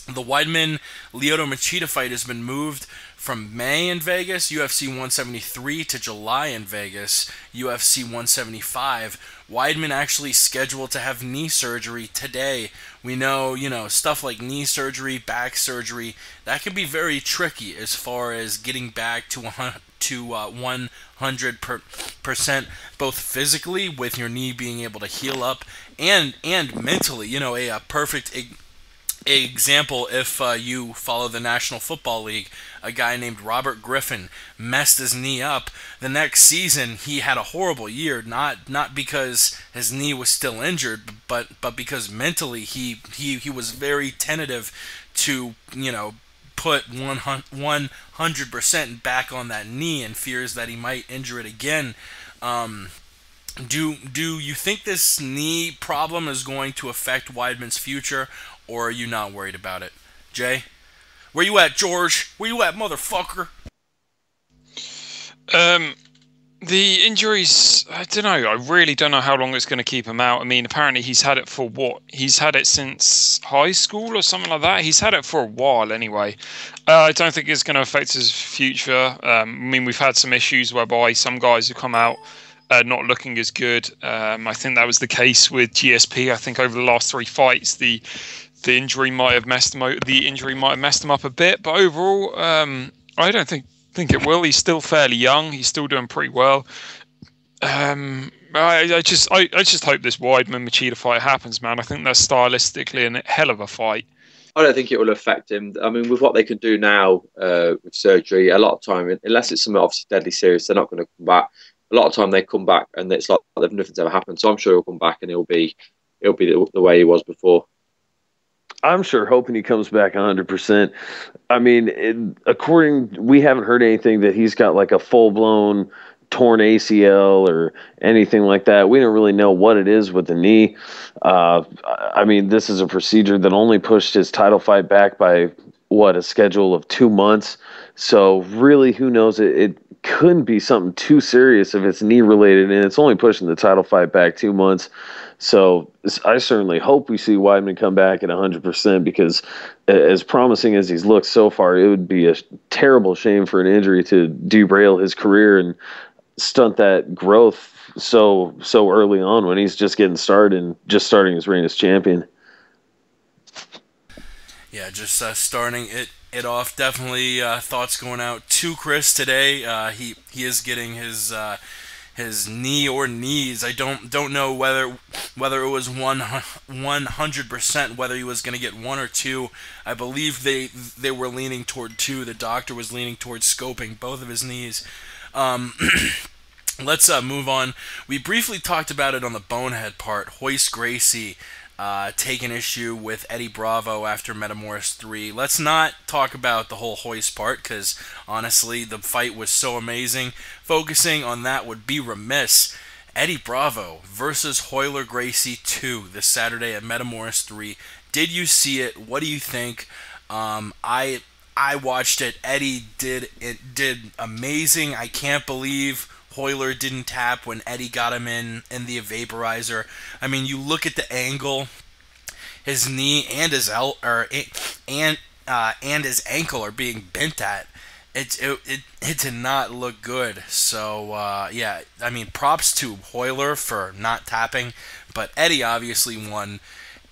A: The Weidman-Lyoto Machida fight has been moved from May in Vegas, UFC 173, to July in Vegas, UFC 175. Weidman actually scheduled to have knee surgery today. We know, stuff like knee surgery, back surgery, that can be very tricky as far as getting back to 100%, both physically with your knee being able to heal up and mentally. A perfect example, if you follow the National Football League, a guy named Robert Griffin messed his knee up. The next season, he had a horrible year, not because his knee was still injured, but because mentally he was very tentative to, put 100% back on that knee, and fears that he might injure it again. Do you think this knee problem is going to affect Weidman's future, or are you not worried about it? Jay? Where you at, George? Where you at, motherfucker?
B: The injuries, I don't know. I really don't know how long it's going to keep him out. I mean, apparently he's had it for what? He's had it since high school or something like that. He's had it for a while anyway. I don't think it's going to affect his future. We've had some issues whereby some guys have come out not looking as good. I think that was the case with GSP. I think over the last 3 fights, the injury might have messed him up. The injury might have messed him up a bit, but overall, I don't think it will. He's still fairly young. He's still doing pretty well. I just hope this Weidman Machida fight happens, man. I think that's stylistically a hell of a fight.
C: I don't think it will affect him. I mean, with what they can do now with surgery, a lot of time, unless it's something obviously deadly serious, they're not going to come back. A lot of time they come back and it's like nothing's ever happened. So I'm sure he'll come back and he'll be the way he was before.
D: I'm sure hoping he comes back 100%. I mean, we haven't heard anything that he's got like a full-blown torn ACL or anything like that. We don't really know what it is with the knee. I mean, this is a procedure that only pushed his title fight back by, a schedule of 2 months. So really, who knows? It couldn't be something too serious if it's knee-related, and it's only pushing the title fight back 2 months. So I certainly hope we see Weidman come back at 100%, because as promising as he's looked so far, it would be a terrible shame for an injury to derail his career and stunt that growth so early on when he's just getting started and just starting his reign as champion. Yeah,
A: just starting it off. Definitely thoughts going out to Chris today. He is getting his knee or knees. I don't know whether it was 100%, whether he was going to get 1 or 2. I believe they were leaning toward 2. The doctor was leaning towards scoping both of his knees. Let's move on. We briefly talked about it on the Bonehead part. Hoist Gracie taking issue with Eddie Bravo after Metamoris 3. Let's not talk about the whole Hoist part, because honestly, the fight was so amazing. Focusing on that would be remiss. Eddie Bravo versus Royler Gracie 2 this Saturday at Metamoris 3. Did you see it? What do you think? I watched it. Eddie did amazing. I can't believe Royler didn't tap when Eddie got him in the vaporizer. I mean, you look at the angle, his knee and his his ankle are being bent at. It did not look good. So yeah, I mean, props to Royler for not tapping, but Eddie obviously won.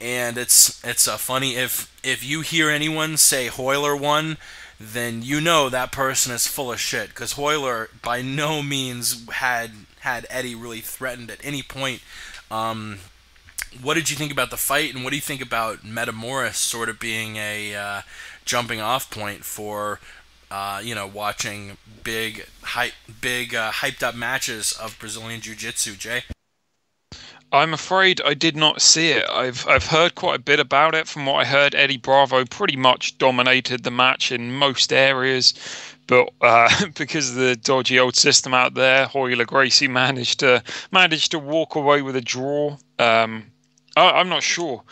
A: and it's funny if you hear anyone say Hoyler won, then you know that person is full of shit, because Hoyler by no means had Eddie really threatened at any point. What did you think about the fight, and what do you think about Metamoris sort of being a jumping off point for watching hyped up matches of Brazilian Jiu-Jitsu, Jay?
B: I'm afraid I did not see it. I've heard quite a bit about it. From what I heard, Eddie Bravo pretty much dominated the match in most areas, but because of the dodgy old system out there, Hoyler Gracie managed to walk away with a draw. I'm not sure.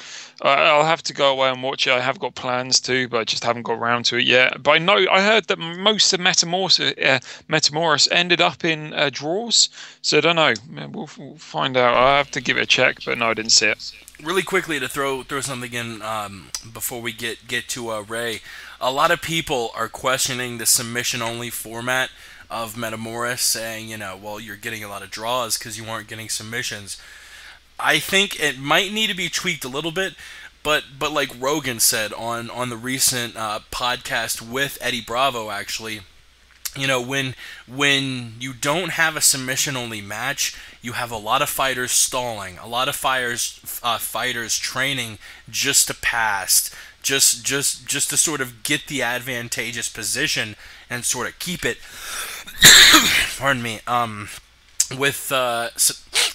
B: I'll have to go away and watch it. I have got plans to, but I just haven't got around to it yet. But I heard that most of Metamoris ended up in draws. So I don't know. We'll find out. I'll have to give it a check, but no, I didn't see it.
A: Really quickly to throw something in before we get to Ray. A lot of people are questioning the submission-only format of Metamoris, saying, well, you're getting a lot of draws because you weren't getting submissions. I think it might need to be tweaked a little bit, but like Rogan said on the recent podcast with Eddie Bravo, actually, when you don't have a submission-only match, you have a lot of fighters stalling, a lot of fighters training just to pass, just to sort of get the advantageous position and sort of keep it. Pardon me. With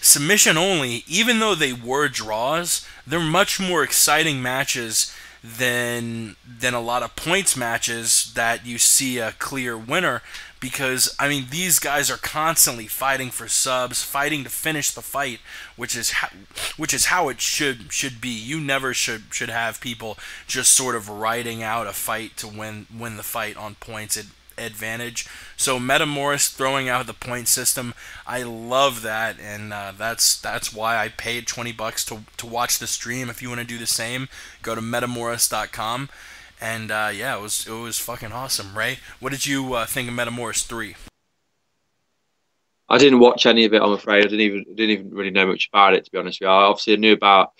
A: submission only, even though they were draws, they're much more exciting matches than a lot of points matches that you see a clear winner, because these guys are constantly fighting for subs, fighting to finish the fight, which is how it should be. You never should have people just sort of riding out a fight to win the fight on points advantage. So Metamoris throwing out the point system, I love that, and that's why I paid $20 to watch the stream. If you want to do the same, go to metamoris.com, and it was fucking awesome. Ray, what did you think of Metamoris 3?
C: I didn't watch any of it, I'm afraid. I didn't even really know much about it, to be honest with you. I knew about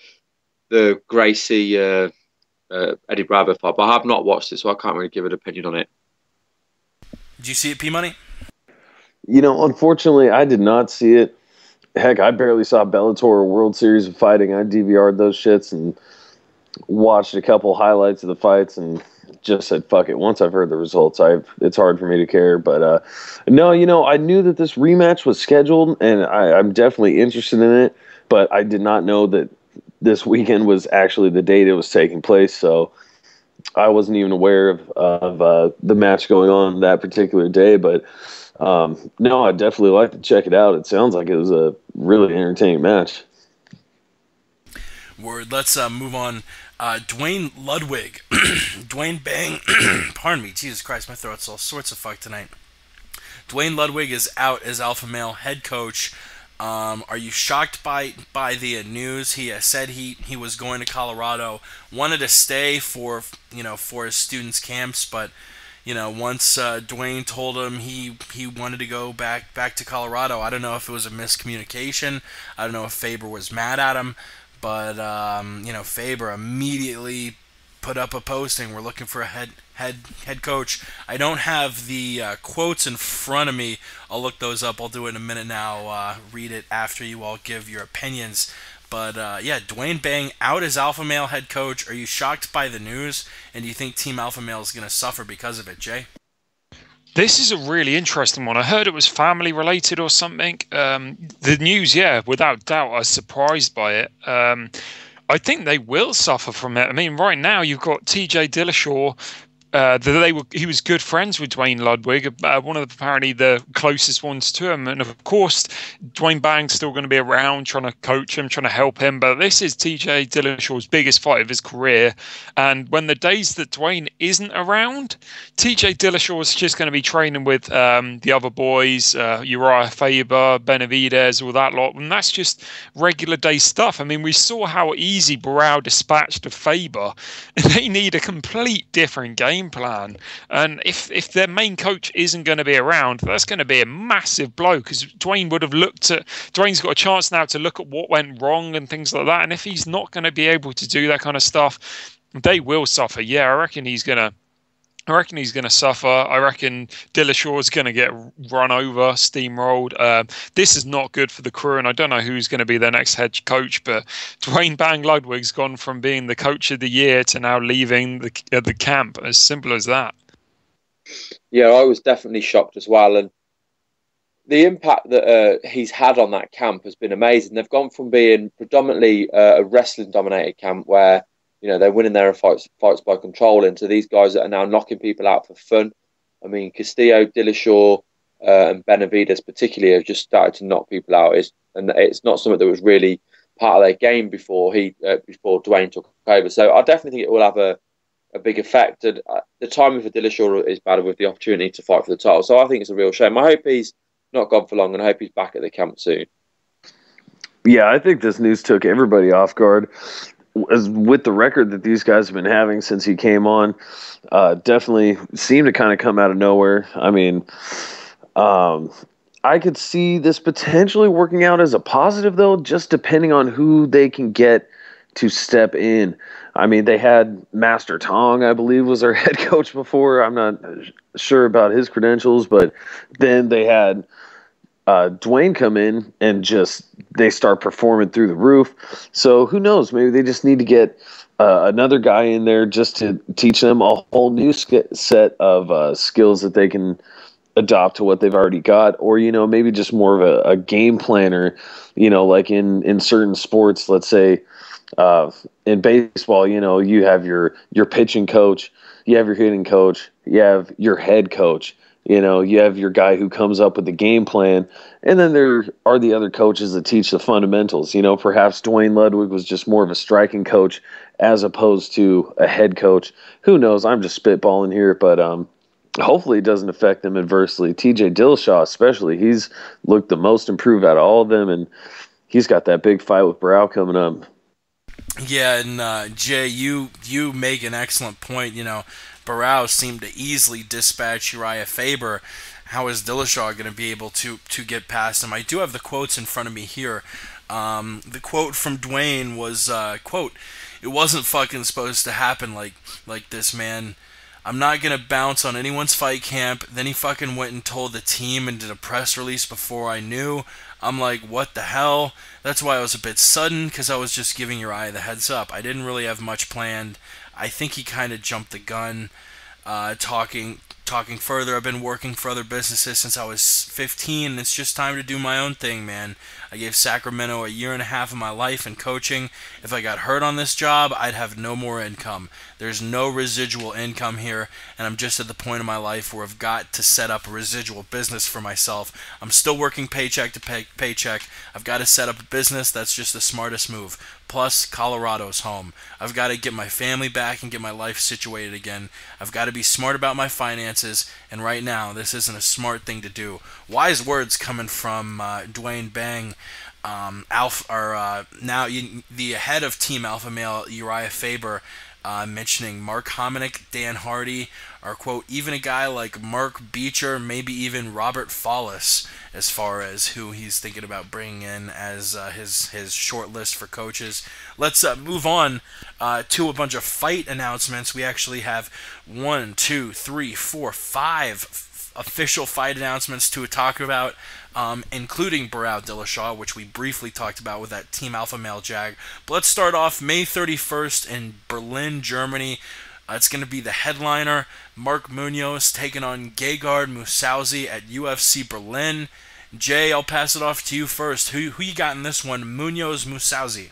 C: the Gracie Eddie Bravo fight, but I have not watched it, so I can't really give an opinion on it.
A: Did you see it, P-Money?
D: Unfortunately, I did not see it. Heck, I barely saw Bellator or World Series of Fighting. I DVR'd those shits and watched a couple highlights of the fights and just said, fuck it. Once I've heard the results, it's hard for me to care. But no, I knew that this rematch was scheduled, and I'm definitely interested in it. But I did not know that this weekend was actually the date it was taking place. So I wasn't even aware of the match going on that particular day, but no, I'd definitely like to check it out. It sounds like it was a really entertaining match.
A: Word. Let's move on. Dwayne Ludwig. Dwayne Bang. Pardon me. Jesus Christ, my throat's all sorts of fucked tonight. Dwayne Ludwig is out as Alpha Male head coach. Are you shocked by the news? He said he was going to Colorado, wanted to stay for his students' camps, but once Dwayne told him he wanted to go back to Colorado, I don't know if it was a miscommunication. I don't know if Faber was mad at him, but Faber immediately put up a posting. We're looking for a head coach. I don't have the quotes in front of me. I'll look those up. I'll do it in a minute now. Read it after you all give your opinions. But Dwayne Bang out as Alpha Male head coach. Are you shocked by the news? And do you think Team Alpha Male is going to suffer because of it, Jay?
B: This is a really interesting one. I heard it was family related or something. The news, without doubt, I was surprised by it. I think they will suffer from it. Right now you've got TJ Dillashaw. He was good friends with Dwayne Ludwig, one of apparently the closest ones to him, and of course Dwayne Bang's still going to be around, trying to coach him, trying to help him. But this is TJ Dillashaw's biggest fight of his career, and when the days that Dwayne isn't around, TJ Dillashaw is just going to be training with the other boys, Uriah Faber, Benavidez, all that lot, and that's just regular day stuff. We saw how easy Barao dispatched of Faber. They need a complete different game game plan. And if their main coach isn't going to be around, that's going to be a massive blow, because Dwayne's got a chance now to look at what went wrong and things like that. And if he's not going to be able to do that kind of stuff, they will suffer. Yeah, I reckon he's going to suffer. I reckon Dillashaw's going to get run over, steamrolled. This is not good for the crew, and I don't know who's going to be their next head coach, but Dwayne Bang Ludwig's gone from being the coach of the year to now leaving the camp. As simple as that.
C: Yeah, I was definitely shocked as well. And the impact that he's had on that camp has been amazing. They've gone from being predominantly a wrestling-dominated camp where, you know, they're winning their fights by controlling, to these guys that are now knocking people out for fun. I mean, Castillo, Dillashaw, and Benavides particularly have just started to knock people out. And it's not something that was really part of their game before Dwayne took over. So I definitely think it will have a big effect. And the timing for Dillashaw is bad with the opportunity to fight for the title. So I think it's a real shame. I hope he's not gone for long, and I hope he's back at the camp soon.
D: Yeah, I think this news took everybody off guard. With the record that these guys have been having since he came on, definitely seemed to kind of come out of nowhere. I mean, I could see this potentially working out as a positive, though, just depending on who they can get to step in. I mean, they had Master Tong, I believe, was their head coach before. I'm not sure about his credentials, but then they had Dwayne come in and they start performing through the roof. So who knows? Maybe they just need to get another guy in there just to teach them a whole new set of skills that they can adopt to what they've already got. Or, you know, maybe just more of a game planner, you know, like in certain sports, let's say in baseball, you know, you have your pitching coach, you have your hitting coach, you have your head coach. You know, you have your guy who comes up with the game plan, and then there are the other coaches that teach the fundamentals. You know, perhaps Dwayne Ludwig was just more of a striking coach as opposed to a head coach. Who knows? I'm just spitballing here, but hopefully it doesn't affect them adversely. TJ Dillashaw especially, he's looked the most improved out of all of them, and he's got that big fight with Brow coming up.
A: Yeah, and Jay, you make an excellent point. You know, Barao seemed to easily dispatch Uriah Faber. How is Dillashaw going to be able to get past him? I do have the quotes in front of me here. The quote from Dwayne was, quote, "It wasn't fucking supposed to happen like this, man. I'm not going to bounce on anyone's fight camp." Then he fucking went and told the team and did a press release before I knew. I'm like, what the hell? That's why I was a bit sudden, because I was just giving Uriah the heads up. I didn't really have much planned. I think he kind of jumped the gun. Talking further, I've been working for other businesses since I was 15, and it's just time to do my own thing, man. I gave Sacramento a year and a half of my life in coaching. If I got hurt on this job, I'd have no more income. There's no residual income here, and I'm just at the point in my life where I've got to set up a residual business for myself. I'm still working paycheck to paycheck. I've got to set up a business. That's just the smartest move. Plus, Colorado's home. I've got to get my family back and get my life situated again. I've got to be smart about my finances, and right now, this isn't a smart thing to do. Wise words coming from Dwayne Bang. The head of Team Alpha Male, Uriah Faber, mentioning Mark Hominick, Dan Hardy, or, quote, even a guy like Mark Beecher, maybe even Robert Follis, as far as who he's thinking about bringing in as his short list for coaches. Let's move on to a bunch of fight announcements. We actually have 5 official fight announcements to talk about, including Barao Dillashaw, which we briefly talked about with that Team Alpha Male Jag. But let's start off May 31st in Berlin, Germany. It's going to be the headliner, Mark Munoz taking on Gegard Mousasi at UFC Berlin. Jay, I'll pass it off to you first. Who you got in this one, Munoz Mousasi?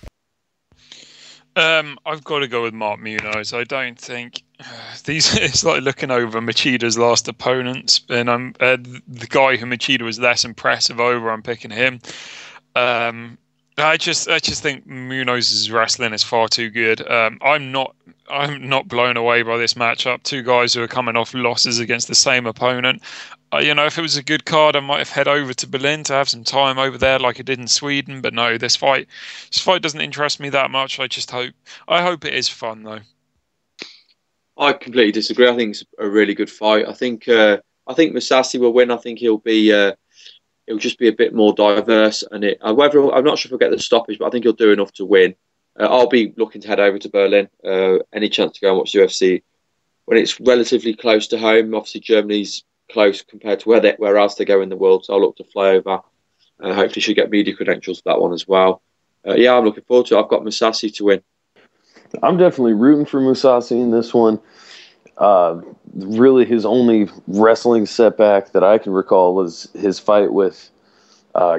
B: I've got to go with Mark Munoz. I don't think it's like looking over Machida's last opponents, and I'm the guy who Machida was less impressive over. I'm picking him. I just think Munoz's wrestling is far too good. I'm not blown away by this matchup. Two guys who are coming off losses against the same opponent. If it was a good card, I might have head over to Berlin to have some time over there, like I did in Sweden. But no, this fight doesn't interest me that much. I hope it is fun though.
C: I completely disagree. I think it's a really good fight. I think Musashi will win. I think he'll just be a bit more diverse, and whether I'm not sure if he'll get the stoppage, but I think he'll do enough to win. I'll be looking to head over to Berlin. Any chance to go and watch UFC when it's relatively close to home? Obviously, Germany's close compared to where else they go in the world, so I'll look to fly over. Hopefully, should get media credentials for that one as well. Yeah, I'm looking forward to it. I've got Musashi to win.
D: I'm definitely rooting for Musashi in this one. Really, his only wrestling setback that I can recall was his fight with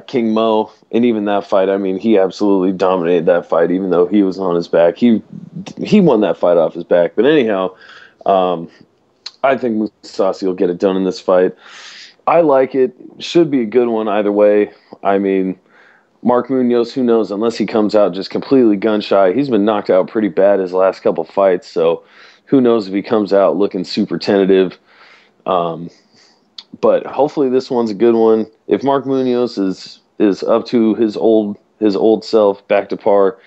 D: King Mo, and even that fight, I mean, he absolutely dominated that fight, even though he was on his back. He won that fight off his back. But anyhow, I think Musashi will get it done in this fight. I like it. Should be a good one either way. I mean, Mark Munoz, who knows, unless he comes out just completely gun-shy. He's been knocked out pretty bad his last couple fights, so who knows if he comes out looking super tentative. But hopefully this one's a good one. If Mark Munoz is up to his old self, back to par,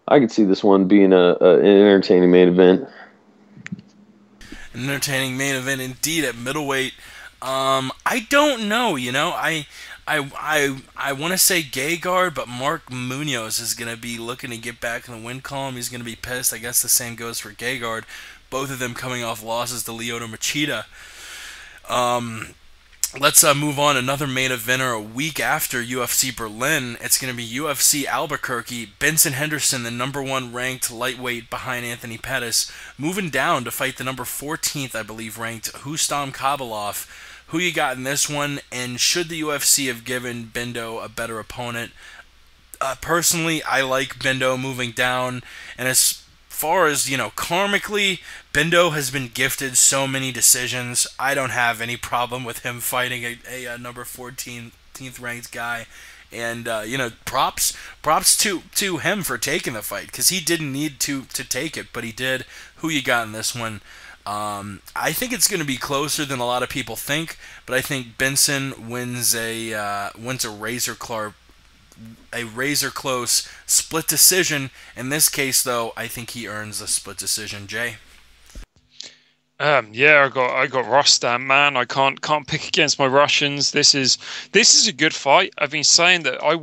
D: I could see this one being an entertaining main event.
A: An entertaining main event indeed at middleweight. I don't know, I want to say Gegard, but Mark Munoz is going to be looking to get back in the win column. He's going to be pissed. I guess the same goes for Gegard. Both of them coming off losses to Lyoto Machida. Let's move on. Another main eventer a week after UFC Berlin. It's going to be UFC Albuquerque. Benson Henderson, the number 1 ranked lightweight behind Anthony Pettis, moving down to fight the number 14th, I believe, ranked Hustam Kabalov. Who you got in this one, and should the UFC have given Bendo a better opponent? Personally, I like Bendo moving down, and as far as, karmically, Bendo has been gifted so many decisions. I don't have any problem with him fighting a number 14th ranked guy. And, props to him for taking the fight, because he didn't need to take it, but he did. Who you got in this one? I think it's going to be closer than a lot of people think, but I think Benson wins a razor close split decision. In this case, though, I think he earns a split decision. Jay.
B: Yeah, I got Rostam, man. I can't pick against my Russians. This is a good fight. I've been saying that I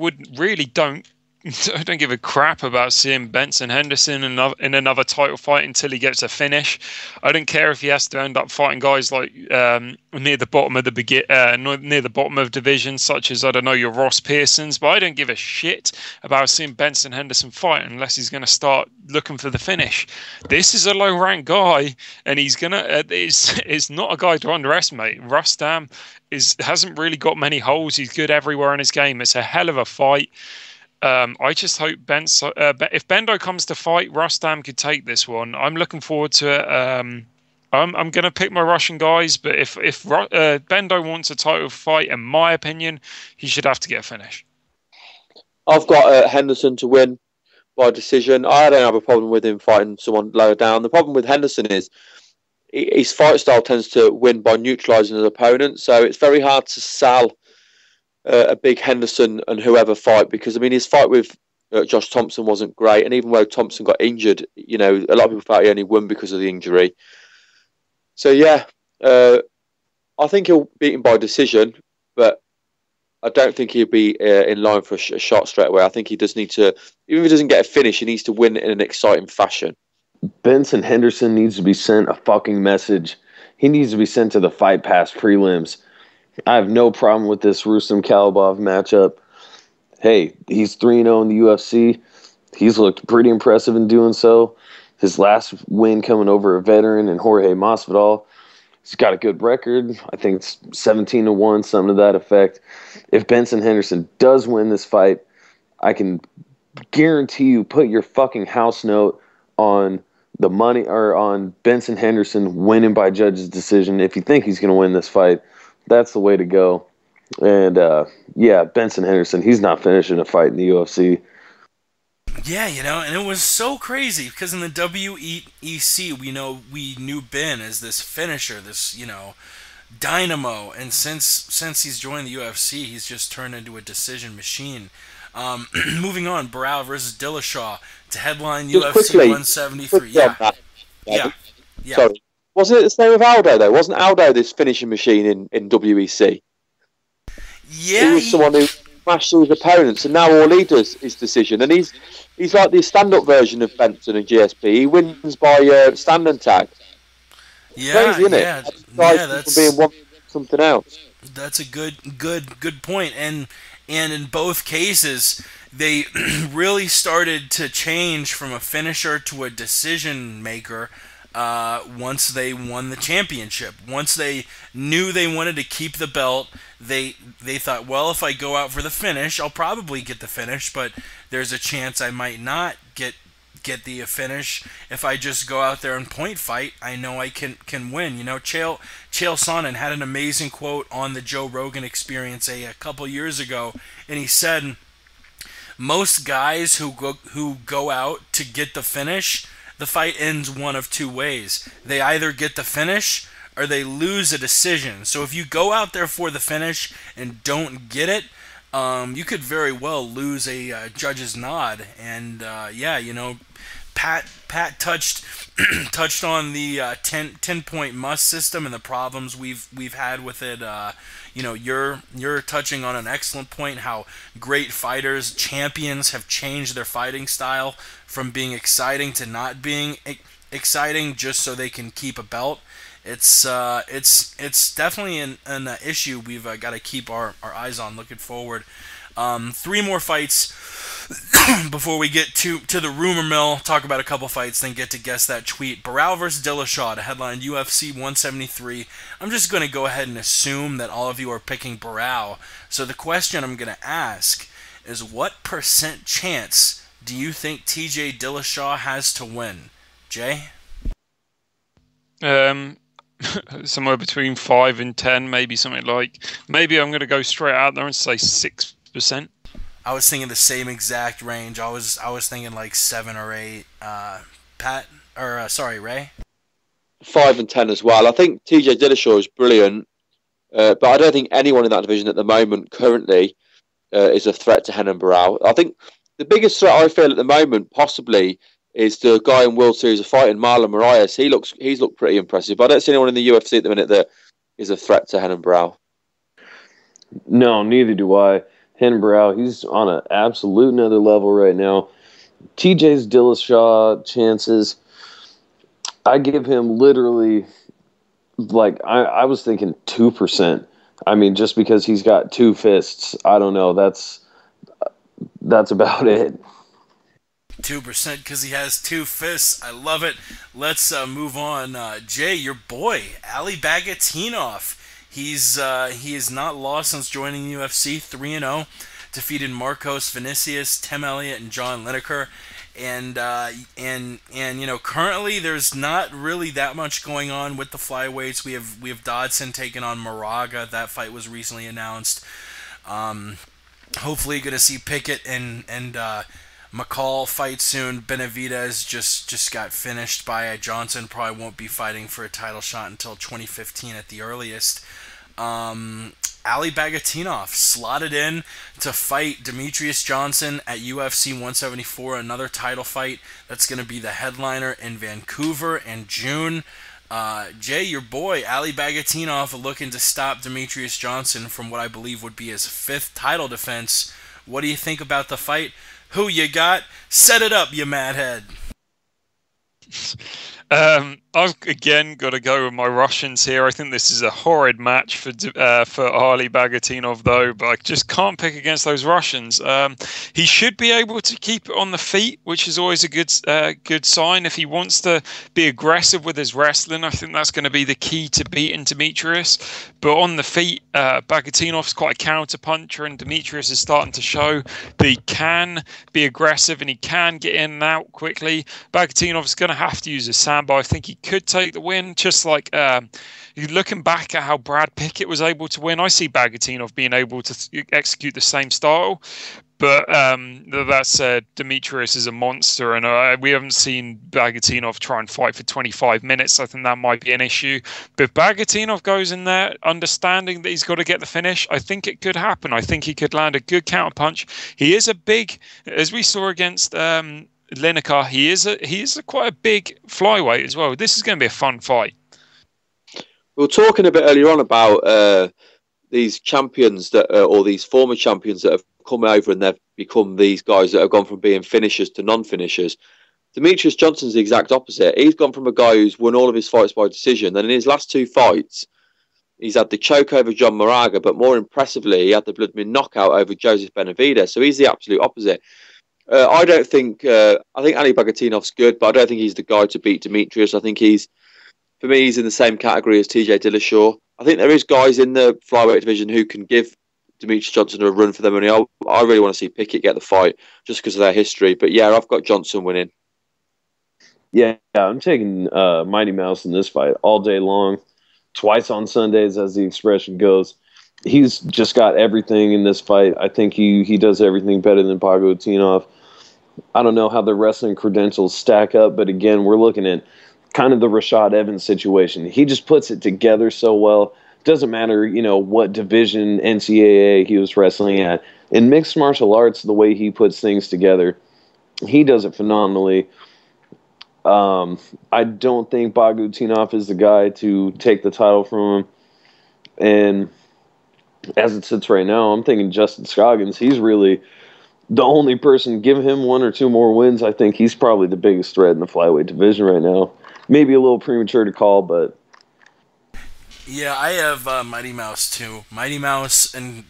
B: don't give a crap about seeing Benson Henderson in another title fight until he gets a finish. I don't care if he has to end up fighting guys like near the bottom of the division, such as, I don't know, your Ross Pearsons. But I don't give a shit about seeing Benson Henderson fight unless he's going to start looking for the finish. This is a low-ranked guy, and he's gonna. Is not a guy to underestimate. Rustam hasn't really got many holes. He's good everywhere in his game. It's a hell of a fight. I just hope if Bendo comes to fight, Rustam could take this one. I'm looking forward to it. I'm going to pick my Russian guys, but if Bendo wants a title fight, in my opinion, he should have to get a finish.
C: I've got Henderson to win by decision. I don't have a problem with him fighting someone lower down. The problem with Henderson is his fight style tends to win by neutralising his opponent, so it's very hard to sell a big Henderson and whoever fight, because I mean his fight with Josh Thompson wasn't great, and even though Thompson got injured, a lot of people thought he only won because of the injury. So yeah, I think he'll beat him by decision, but I don't think he'll be in line for a shot straight away. I think he does need to, even if he doesn't get a finish, he needs to win in an exciting fashion.
D: Benson Henderson needs to be sent a fucking message. He needs to be sent to the Fight Pass prelims. I have no problem with this Rustam Kabalov matchup. Hey, he's 3-0 in the UFC. He's looked pretty impressive in doing so. His last win coming over a veteran in Jorge Masvidal. He's got a good record. I think it's 17-1, something to that effect. If Benson Henderson does win this fight, I can guarantee you put your fucking house note on the money, or on Benson Henderson winning by judge's decision. If you think he's going to win this fight, that's the way to go. And, yeah, Benson Henderson, he's not finishing a fight in the UFC.
A: Yeah, and it was so crazy, because in the WEC, we knew Ben as this finisher, this, dynamo, and since he's joined the UFC, he's just turned into a decision machine. Moving on, Barao versus Dillashaw to headline
C: Just
A: UFC
C: quickly,
A: 173.
C: Yeah.
A: Yeah.
C: Sorry. Wasn't it the same with Aldo though? Wasn't Aldo this finishing machine in WEC?
A: Yeah,
C: he was someone who smashed all his opponents, and now all he does is decision. And he's like the stand-up version of Benson and GSP. He wins by stand and tag.
A: Yeah,
C: crazy, isn't
A: yeah,
C: it?
A: that's
C: being one something else.
A: That's a good point. And in both cases, they really started to change from a finisher to a decision maker once they won the championship. Once they knew they wanted to keep the belt, they thought, well, if I go out for the finish, I'll probably get the finish, but there's a chance I might not get the finish. If I just go out there and point fight, I know I can win. You know, Chael Sonnen had an amazing quote on the Joe Rogan Experience a couple years ago, and he said, most guys who go out to get the finish, the fight ends one of two ways. They either get the finish or they lose a decision. So if you go out there for the finish and don't get it, you could very well lose a judge's nod. And yeah, you know, Pat touched on the 10-point must system and the problems we've had with it. You know, you're touching on an excellent point, how great fighters, champions have changed their fighting style from being exciting to not being exciting just so they can keep a belt. It's definitely an issue we've got to keep our eyes on looking forward. 3 more fights before we get to the rumor mill, talk about a couple fights, then get to guess that tweet. Barao versus Dillashaw to headline UFC 173. I'm just going to go ahead and assume that all of you are picking Barao. So the question I'm going to ask is, what % chance do you think TJ Dillashaw has to win? Jay?
B: Somewhere between 5 and 10, maybe something like. Maybe I'm going to go straight out there and say 6%.
A: I was thinking the same exact range. I was thinking like 7 or 8. Ray?
C: 5 and 10 as well. I think TJ Dillashaw is brilliant, but I don't think anyone in that division at the moment currently is a threat to Renan Barao. I think the biggest threat I feel at the moment possibly is the guy in World Series of Fighting, Marlon Moraes. He's looked pretty impressive. I don't see anyone in the UFC at the minute that is a threat to Renan Barao.
D: No, neither do I. Renan Barao, he's on an absolute another level right now. TJ's Dillashaw chances, I give him literally, like, I was thinking 2%. I mean, just because he's got 2 fists, I don't know. That's about it.
A: 2% because he has 2 fists. I love it. Let's move on. Jay, your boy, Ali Bagatinov. He has not lost since joining UFC. 3-0, defeated Marcos Vinicius, Tim Elliott, and John Lineker. And you know, currently there's not really that much going on with the flyweights. We have Dodson taking on Moraga. That fight was recently announced. Hopefully, going to see Pickett and McCall fight soon. Benavidez just got finished by Johnson. Probably won't be fighting for a title shot until 2015 at the earliest. Ali Bagatinov slotted in to fight Demetrius Johnson at UFC 174, another title fight. That's going to be the headliner in Vancouver in June. Jay, your boy, Ali Bagatinov, looking to stop Demetrius Johnson from what I believe would be his 5th title defense. What do you think about the fight? Who you got? Set it up, you madhead.
B: I've again got to go with my Russians here. I think this is a horrid match for Ali Bagatinov, though, but I just can't pick against those Russians. He should be able to keep it on the feet, which is always a good sign. If he wants to be aggressive with his wrestling, I think that's going to be the key to beating Demetrius. But on the feet, Bagatinov's quite a counter puncher, and Demetrius is starting to show that he can be aggressive and he can get in and out quickly. Bagatinov's going to have to use his sandbar. I think he could take the win, just like looking back at how Brad Pickett was able to win. I see Bagatinov being able to execute the same style, but that said, Demetrius is a monster, and we haven't seen Bagatinov try and fight for 25 minutes. I think that might be an issue. But if Bagatinov goes in there understanding that he's got to get the finish, I think it could happen. I think he could land a good counter punch. He is a big, as we saw against Lineker, he is quite a big flyweight as well. This is going to be a fun fight.
C: We were talking a bit earlier on about these champions or these former champions that have come over and they've become these guys that have gone from being finishers to non-finishers. Demetrius Johnson's the exact opposite. He's gone from a guy who's won all of his fights by decision, and in his last 2 fights, he's had the choke over John Moraga, but more impressively, he had the blood-min knockout over Joseph Benavidez. So he's the absolute opposite. I don't think. I think Ali Bagatinov's good, but I don't think he's the guy to beat Demetrius. I think for me, he's in the same category as TJ Dillashaw. I think there is guys in the flyweight division who can give Demetrius Johnson a run for their money. I really want to see Pickett get the fight just because of their history. But yeah, I've got Johnson winning.
D: Yeah, I'm taking Mighty Mouse in this fight all day long, twice on Sundays, as the expression goes. He's just got everything in this fight. I think he does everything better than Bagautinov. I don't know how the wrestling credentials stack up, but again, we're looking at kind of the Rashad Evans situation. He just puts it together so well. Doesn't matter, what division NCAA he was wrestling at. In mixed martial arts, the way he puts things together, he does it phenomenally. I don't think Bagautinov is the guy to take the title from him. And as it sits right now, I'm thinking Justin Scoggins. He's really the only person. Give him 1 or 2 more wins, I think he's probably the biggest threat in the flyweight division right now. Maybe a little premature to call, but
A: yeah, I have Mighty Mouse too. Mighty Mouse, and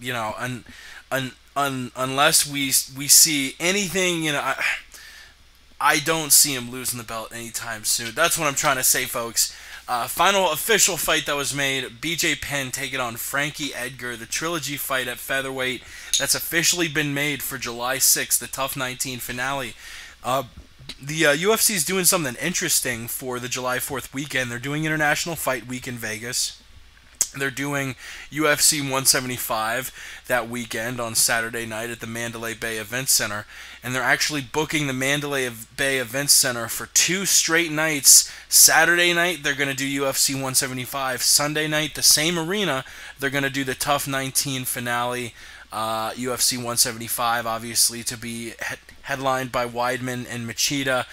A: unless we see anything, I don't see him losing the belt anytime soon. That's what I'm trying to say, folks. Final official fight that was made, BJ Penn taking on Frankie Edgar, the trilogy fight at featherweight. That's officially been made for July 6th, the Tough 19 finale. The UFC is doing something interesting for the July 4th weekend. They're doing International Fight Week in Vegas. They're doing UFC 175 that weekend on Saturday night at the Mandalay Bay Events Center. And they're actually booking the Mandalay Bay Events Center for 2 straight nights. Saturday night, they're going to do UFC 175. Sunday night, the same arena, they're going to do the Tough 19 finale. UFC 175, obviously, to be headlined by Weidman and Machida.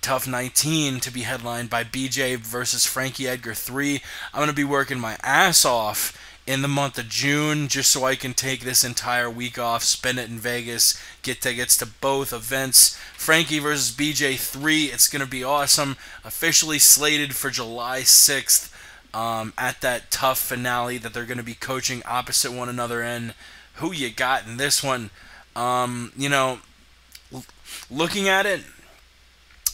A: Tough 19 to be headlined by BJ versus Frankie Edgar 3. I'm going to be working my ass off in the month of June just so I can take this entire week off, spend it in Vegas, get tickets to both events. Frankie versus BJ 3, it's going to be awesome. Officially slated for July 6th at that Tough finale that they're going to be coaching opposite one another in. Who you got in this one? Looking at it,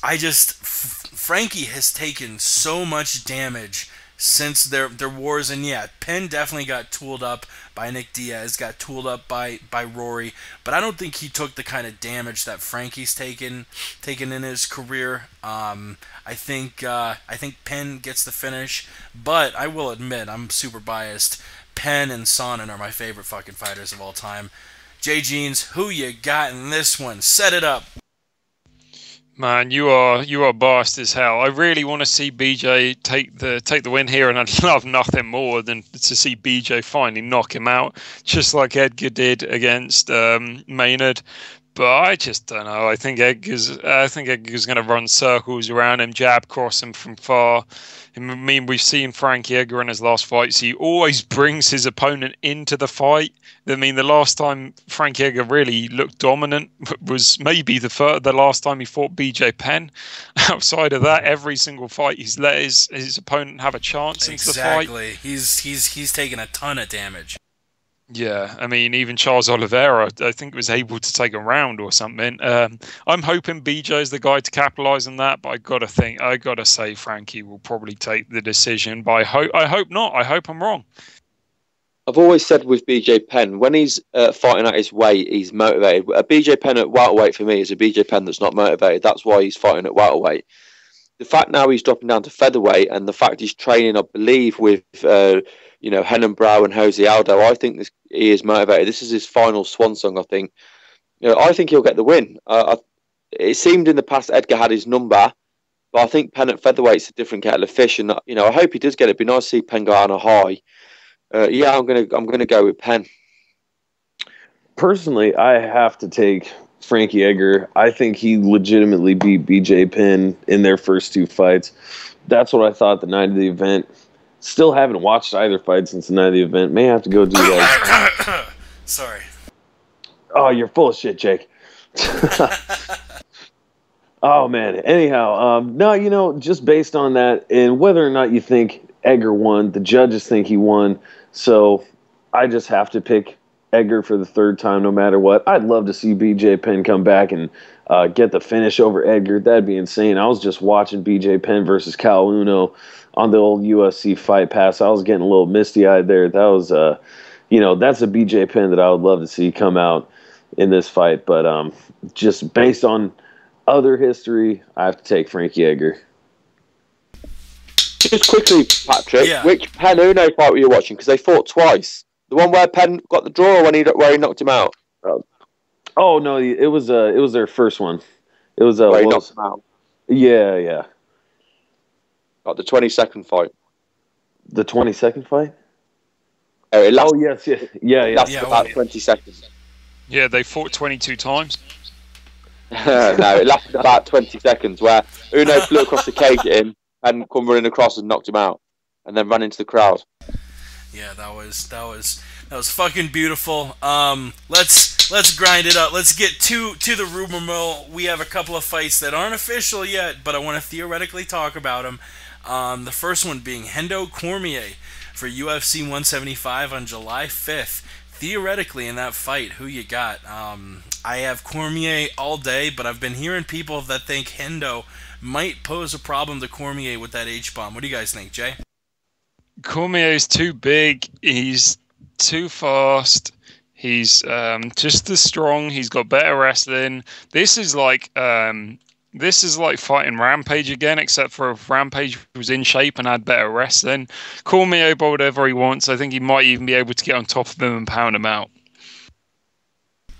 A: Frankie has taken so much damage since their wars, and yeah, Penn definitely got tooled up by Nick Diaz, got tooled up by Rory, but I don't think he took the kind of damage that Frankie's taken in his career. I think Penn gets the finish, but I will admit I'm super biased. Penn and Sonnen are my favorite fucking fighters of all time. Jay Jeans, who you got in this one? Set it up.
B: Man, you are biased as hell. I really want to see BJ take the win here, and I'd love nothing more than to see BJ finally knock him out, just like Edgar did against Maynard. But I just don't know. I think Edgar's going to run circles around him, jab cross him from far. I mean, we've seen Frankie Edgar in his last fights. He always brings his opponent into the fight. I mean, the last time Frankie Edgar really looked dominant was maybe the last time he fought BJ Penn. Outside of that, every single fight he's let his opponent have a chance into the fight.
A: Exactly. He's taken a ton of damage.
B: Yeah, I mean, even Charles Oliveira, I think, was able to take a round or something. I'm hoping BJ is the guy to capitalize on that, but I gotta say, Frankie will probably take the decision. But I hope not. I hope I'm wrong.
C: I've always said with BJ Penn, when he's fighting at his weight, he's motivated. A BJ Penn at welterweight for me is a BJ Penn that's not motivated. That's why he's fighting at welterweight. The fact now he's dropping down to featherweight, and the fact he's training, I believe, with Henan Brow and Jose Aldo, I think he is motivated. This is his final swan song, I think. I think he'll get the win. It seemed in the past Edgar had his number, but I think Penn at featherweight's a different kettle of fish, and I hope he does get it. It'd be nice to see Penn go on a high. I'm gonna go with Penn.
D: Personally, I have to take Frankie Edgar. I think he legitimately beat BJ Penn in their first 2 fights. That's what I thought the night of the event. Still haven't watched either fight since the night of the event. May have to go do that.
A: Sorry.
D: Oh, you're full of shit, Jake. Oh, man. Anyhow, no, just based on that and whether or not you think Edgar won, the judges think he won. So I just have to pick Edgar for the third time no matter what. I'd love to see BJ Penn come back and get the finish over Edgar. That'd be insane. I was just watching BJ Penn versus Cal Uno on the old UFC Fight Pass. I was getting a little misty-eyed there. That was, that's a BJ Penn that I would love to see come out in this fight. But just based on other history, I have to take Frankie Edgar.
C: Just quickly, Patrick,
A: Yeah.
C: which Penn Uno fight were you watching? Because they fought twice. The one where Penn got the draw, or where he knocked him out?
D: Oh no, it was their first one. It was
C: Where he knocked him out.
D: Yeah.
C: Like the 22nd fight.
D: The 22nd fight?
C: It lasted,
D: yes, yeah.
C: lasted about 20 seconds.
B: Yeah, they fought 22 times.
C: No, it lasted about 20 seconds where Uno flew across the cage at him and come running across and knocked him out, and then ran into the crowd.
A: Yeah, that was fucking beautiful. Let's grind it up. Let's get to the rumor mill. We have a couple of fights that aren't official yet, but I want to theoretically talk about them. The first one being Hendo Cormier for UFC 175 on July 5th. Theoretically, in that fight, who you got? I have Cormier all day, but I've been hearing people that think Hendo might pose a problem to Cormier with that H-bomb. What do you guys think, Jay?
B: Cormier's too big. He's too fast. He's just as strong. He's got better wrestling. This is like fighting Rampage again, except for if Rampage was in shape and had better wrestling. Cormier by whatever he wants. I think he might even be able to get on top of him and pound him out.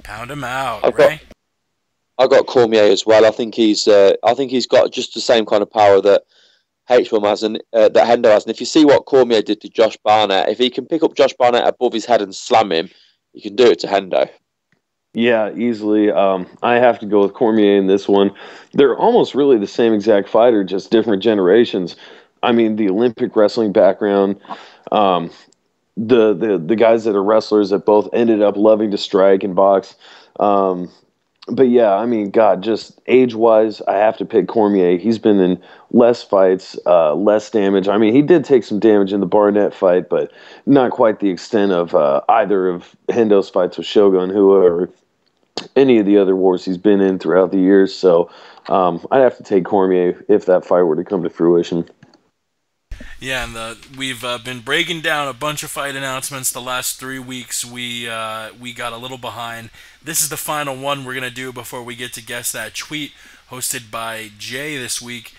A: Pound him out, right?
C: I got Cormier as well. I think he's got just the same kind of power that H-bomb has and that Hendo has. And if you see what Cormier did to Josh Barnett, if he can pick up Josh Barnett above his head and slam him, he can do it to Hendo.
D: Yeah, easily. I have to go with Cormier in this one. They're almost really the same exact fighter, just different generations. I mean, the Olympic wrestling background, the guys that are wrestlers that both ended up loving to strike and box. But yeah, I mean, God, just age-wise, I have to pick Cormier. He's been in less fights, less damage. I mean, he did take some damage in the Barnett fight, but not quite the extent of either of Hendo's fights with Shogun, or any of the other wars he's been in throughout the years. So I'd have to take Cormier if that fight were to come to fruition.
A: Yeah, and we've been breaking down a bunch of fight announcements the last 3 weeks. We got a little behind. This is the final one we're going to do before we get to Guess That Tweet, hosted by Jay this week.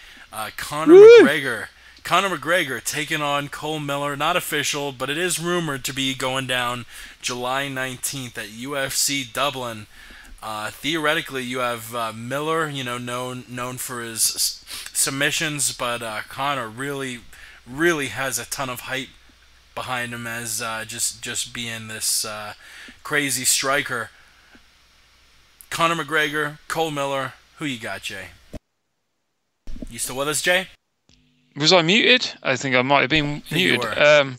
A: Conor McGregor taking on Cole Miller. Not official, but it is rumored to be going down July 19th at UFC Dublin. Theoretically, you have Miller, known for his submissions, but Conor really has a ton of hype behind him as just being this crazy striker. Conor McGregor, Cole Miller, who you got, Jay? You still with us, Jay?
B: Was I muted? I think I might have been muted.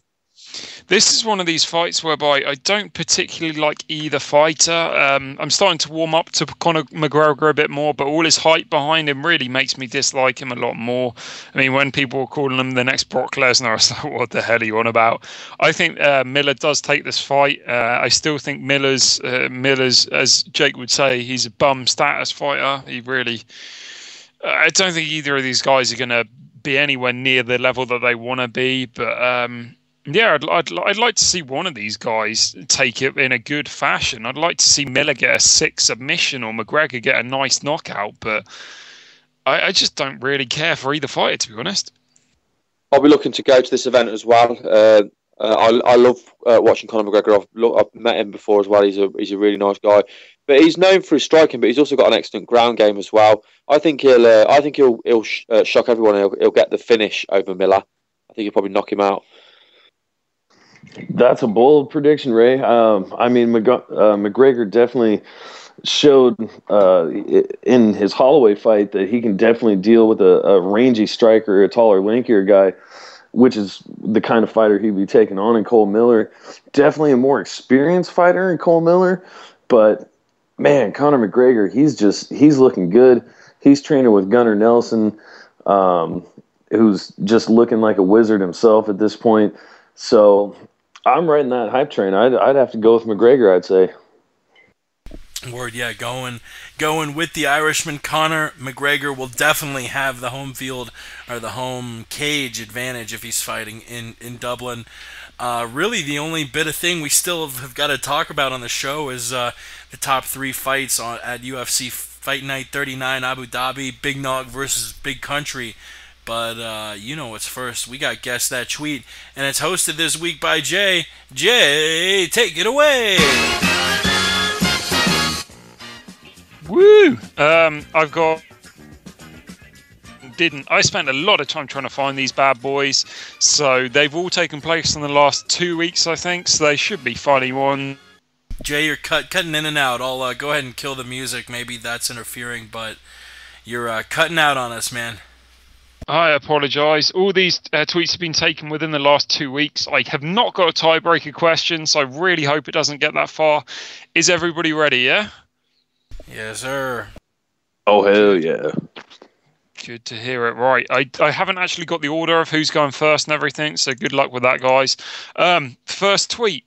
B: This is one of these fights whereby I don't particularly like either fighter. I'm starting to warm up to Conor McGregor a bit more, but all his hype behind him really makes me dislike him a lot more. I mean, when people were calling him the next Brock Lesnar, I was like, what the hell are you on about? I think Miller does take this fight. I still think Miller's, as Jake would say, he's a bum status fighter. I don't think either of these guys are going to be anywhere near the level that they want to be, but yeah, I'd like to see one of these guys take it in a good fashion. I'd like to see Miller get a 6 submission or McGregor get a nice knockout, but I just don't really care for either fighter, to be honest.
C: I'll be looking to go to this event as well. I love watching Conor McGregor. I've met him before as well. He's a really nice guy, but he's known for his striking, but he's also got an excellent ground game as well. I think he'll shock everyone. He'll get the finish over Miller. I think he'll probably knock him out.
D: That's a bold prediction, Ray. I mean, McGregor definitely showed in his Holloway fight that he can definitely deal with a rangy striker, a taller, lankier guy. which is the kind of fighter he'd be taking on in Cole Miller. Definitely a more experienced fighter in Cole Miller, but man, Conor McGregor, he's looking good. He's training with Gunnar Nelson, who's just looking like a wizard himself at this point. So I'm riding that hype train. I'd have to go with McGregor, I'd say.
A: Word, yeah, going with the Irishman. Conor McGregor will definitely have the home field or the home cage advantage if he's fighting in Dublin. Really, the only bit of thing we still have got to talk about on the show is the top 3 fights at UFC Fight Night 39 Abu Dhabi, Big Nog versus Big Country. But you know what's first. We got Guess That Tweet, and it's hosted this week by Jay. Jay, take it away!
B: Woo! I spent a lot of time trying to find these bad boys, so they've all taken place in the last 2 weeks, I think, so they should be funny one.
A: Jay, you're cutting in and out. I'll go ahead and kill the music. Maybe that's interfering, but you're cutting out on us, man.
B: I apologise. All these tweets have been taken within the last 2 weeks. I have not got a tiebreaker question, so I really hope it doesn't get that far. Is everybody ready, yeah?
A: Yes, sir.
D: Oh, hell yeah.
B: Good to hear it. Right. I haven't actually got the order of who's going first and everything, so good luck with that, guys. First tweet.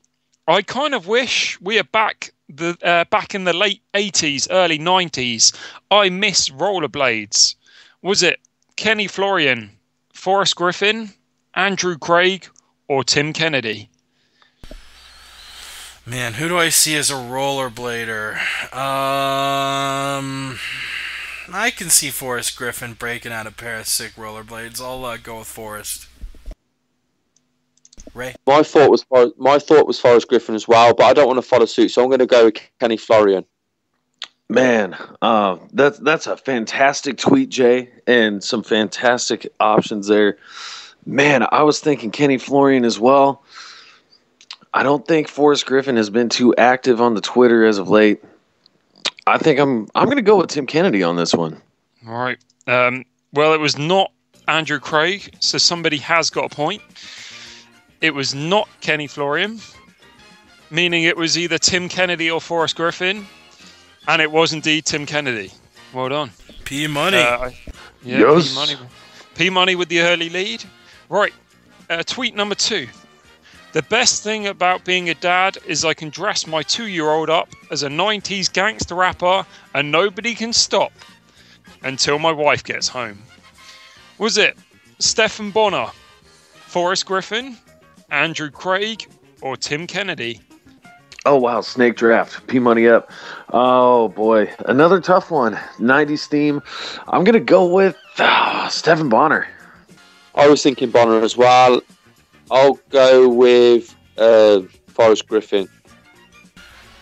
B: I kind of wish we are back in the late 80s, early 90s. I miss rollerblades. Was it Kenny Florian, Forrest Griffin, Andrew Craig, or Tim Kennedy?
A: Man, who do I see as a rollerblader? I can see Forrest Griffin breaking out a pair of sick rollerblades. I'll go with Forrest. Ray?
C: My thought was Forrest Griffin as well, but I don't want to follow suit, so I'm going to go with Kenny Florian.
D: Man, that's a fantastic tweet, Jay, and some fantastic options there. Man, I was thinking Kenny Florian as well. I don't think Forrest Griffin has been too active on the Twitter as of late. I think I'm going to go with Tim Kennedy on this one.
B: All right. Well, it was not Andrew Craig, so somebody has got a point. It was not Kenny Florian, meaning it was either Tim Kennedy or Forrest Griffin, and it was indeed Tim Kennedy. Well done.
A: P Money.
D: Yes.
B: P Money with the early lead. Right. Tweet number 2. The best thing about being a dad is I can dress my 2-year-old up as a 90s gangster rapper and nobody can stop until my wife gets home. Was it Stephen Bonner, Forrest Griffin, Andrew Craig, or Tim Kennedy?
D: Oh, wow. Snake draft. P-Money up. Oh, boy. Another tough one. 90s theme. I'm going to go with Stephen Bonner.
C: I was thinking Bonner as well. I'll go with Forrest Griffin.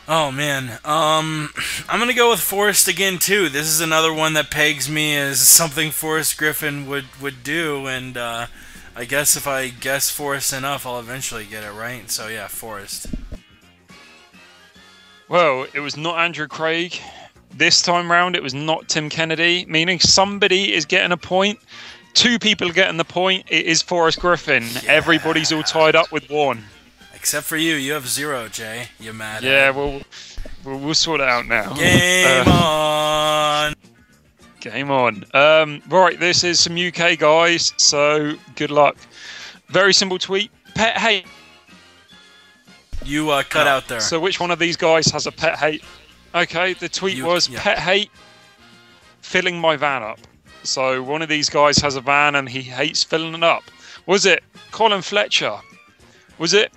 A: Oh, man. I'm going to go with Forrest again, too. This is another one that pegs me as something Forrest Griffin would do, and I guess if I guess Forrest enough, I'll eventually get it right. So, yeah, Forrest.
B: Well, it was not Andrew Craig. This time round, it was not Tim Kennedy, meaning somebody is getting a point. 2 people getting the point. It is Forrest Griffin. Yeah. Everybody's all tied up with 1.
A: Except for you. You have 0, Jay. You mad?
B: Yeah, we'll sort it out now.
A: Game on!
B: Game on. Right, this is some UK guys, so good luck. Very simple tweet. Pet hate.
A: You cut out there.
B: So which one of these guys has a pet hate? Okay, the tweet was pet hate filling my van up. So one of these guys has a van and he hates filling it up. Was it Colin Fletcher? Was it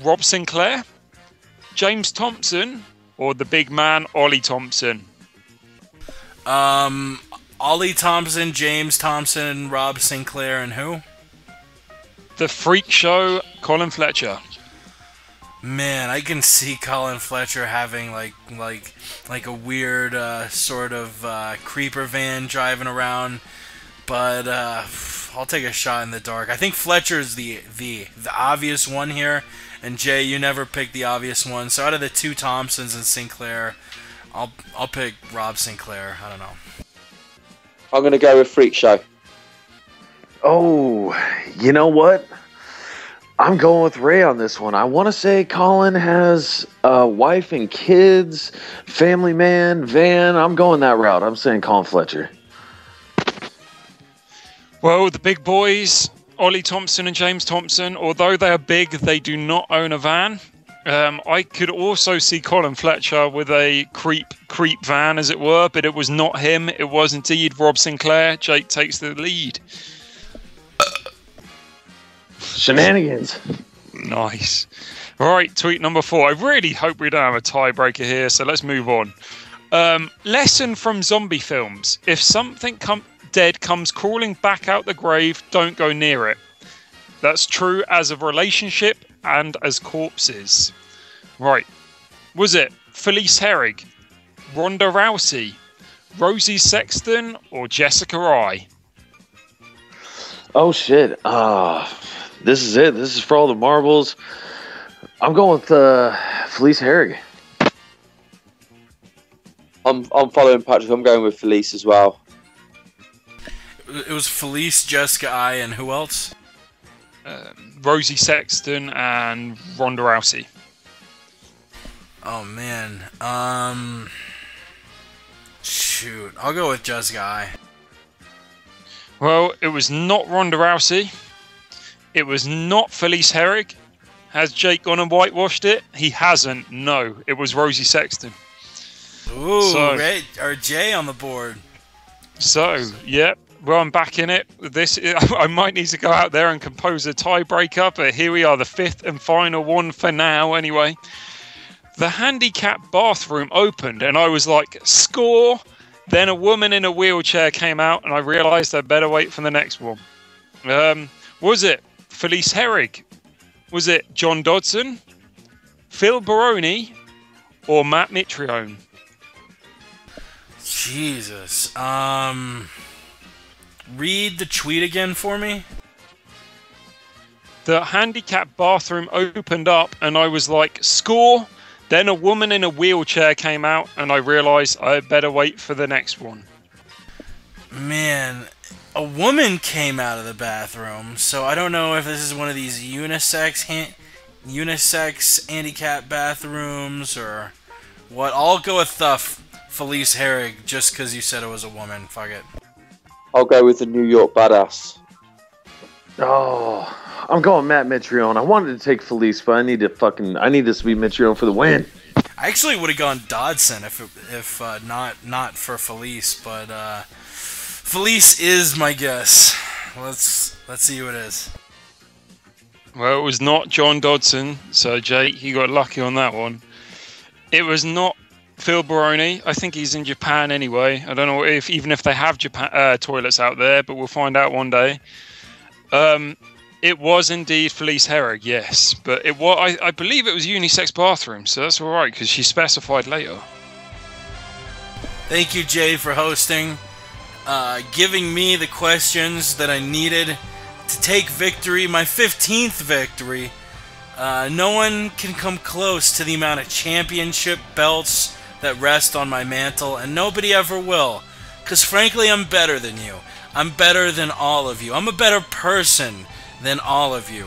B: Rob Sinclair? James Thompson? Or the big man, Ollie Thompson?
A: Ollie Thompson, James Thompson, Rob Sinclair, and who?
B: The Freak Show, Colin Fletcher.
A: Man, I can see Colin Fletcher having like a weird sort of creeper van driving around, but I'll take a shot in the dark. I think Fletcher's the obvious one here, and Jay, you never picked the obvious one. So out of the 2 Thompsons and Sinclair, I'll pick Rob Sinclair. I don't know.
C: I'm going to go with Freak Show.
D: Oh, you know what? I'm going with Ray on this one. I want to say Colin has a wife and kids, family man, van. I'm going that route. I'm saying Colin Fletcher.
B: Well, the big boys, Ollie Thompson and James Thompson, although they are big, they do not own a van. I could also see Colin Fletcher with a creep van, as it were, but it was not him. It was indeed Rob Sinclair. Jake takes the lead.
D: Shenanigans.
B: Nice. All right, tweet number 4. I really hope we don't have a tiebreaker here, so let's move on. Lesson from zombie films. If something dead comes crawling back out the grave, don't go near it. That's true as a relationship and as corpses. Right. Was it Felice Herrig, Ronda Rousey, Rosie Sexton, or Jessica Rai?
D: Oh, shit. This is it. This is for all the marbles. I'm going with Felice Herrig.
C: I'm following Patrick. I'm going with Felice as well.
A: It was Felice, Jessica I, and who else?
B: Rosie Sexton and Ronda Rousey.
A: Oh, man. Shoot. I'll go with Jessica I.
B: Well, it was not Ronda Rousey. It was not Felice Herrig. Has Jake gone and whitewashed it? He hasn't. No, it was Rosie Sexton.
A: Ooh, Ray, or Jay on the board.
B: So, yep. Well, I'm back in it. I might need to go out there and compose a tiebreaker, but here we are, the 5th and final one for now, anyway. The handicap bathroom opened, and I was like, score! Then a woman in a wheelchair came out, and I realised I'd better wait for the next one. Was it Felice Herrig? Was it John Dodson, Phil Baroni, or Matt Mitrione?
A: Jesus. Read the tweet again for me.
B: The handicap bathroom opened up, and I was like, score! Then a woman in a wheelchair came out, and I realised I better wait for the next one.
A: Man, a woman came out of the bathroom, so I don't know if this is one of these unisex handicap bathrooms or what. I'll go with Felice Herrig just because you said it was a woman. Fuck it.
C: I'll go with the New York Badass.
D: Oh, I'm going Matt Mitrione. I wanted to take Felice, but I need this to be Mitrione for the win.
A: I actually would have gone Dodson if not for Felice, but Felice is my guess. Let's see who it is.
B: Well, it was not John Dodson, so Jake, you got lucky on that one. It was not Phil Baroni. I think he's in Japan anyway. I don't know even if they have Japan toilets out there, but we'll find out one day. It was indeed Felice Herrig, yes, but I believe it was unisex bathroom, so that's all right because she specified later.
A: Thank you, Jay, for hosting, giving me the questions that I needed to take victory, my 15th victory. No one can come close to the amount of championship belts that rest on my mantle, and nobody ever will, because frankly, I'm better than you. I'm better than all of you. I'm a better person than all of you.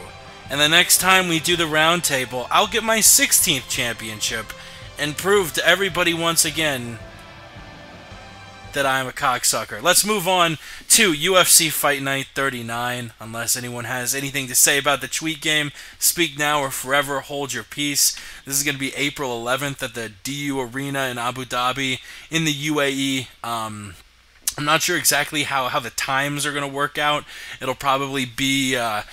A: And the next time we do the round table, I'll get my 16th championship and prove to everybody once again that I'm a cocksucker. Let's move on to UFC Fight Night 39. Unless anyone has anything to say about the tweet game, speak now or forever hold your peace. This is going to be April 11th at the DU Arena in Abu Dhabi in the UAE. I'm not sure exactly how the times are going to work out. It'll probably be a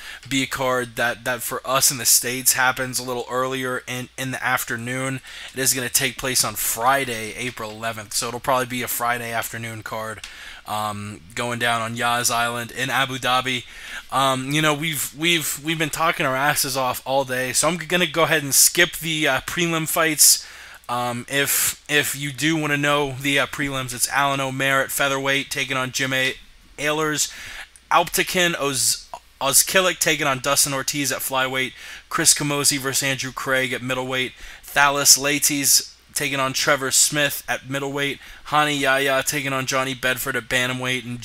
A: card that for us in the States happens a little earlier in the afternoon. It is going to take place on Friday, April 11th, so it'll probably be a Friday afternoon card going down on Yas Island in Abu Dhabi. We've been talking our asses off all day, so I'm going to go ahead and skip the prelim fights. If you do want to know the prelims, it's Alan O'Mare at featherweight taking on Jim Ehlers, Alptekin Ozkilik taking on Dustin Ortiz at flyweight, Chris Camozzi versus Andrew Craig at middleweight, Thales Leites taking on Trevor Smith at middleweight, Hani Yahya taking on Johnny Bedford at bantamweight, and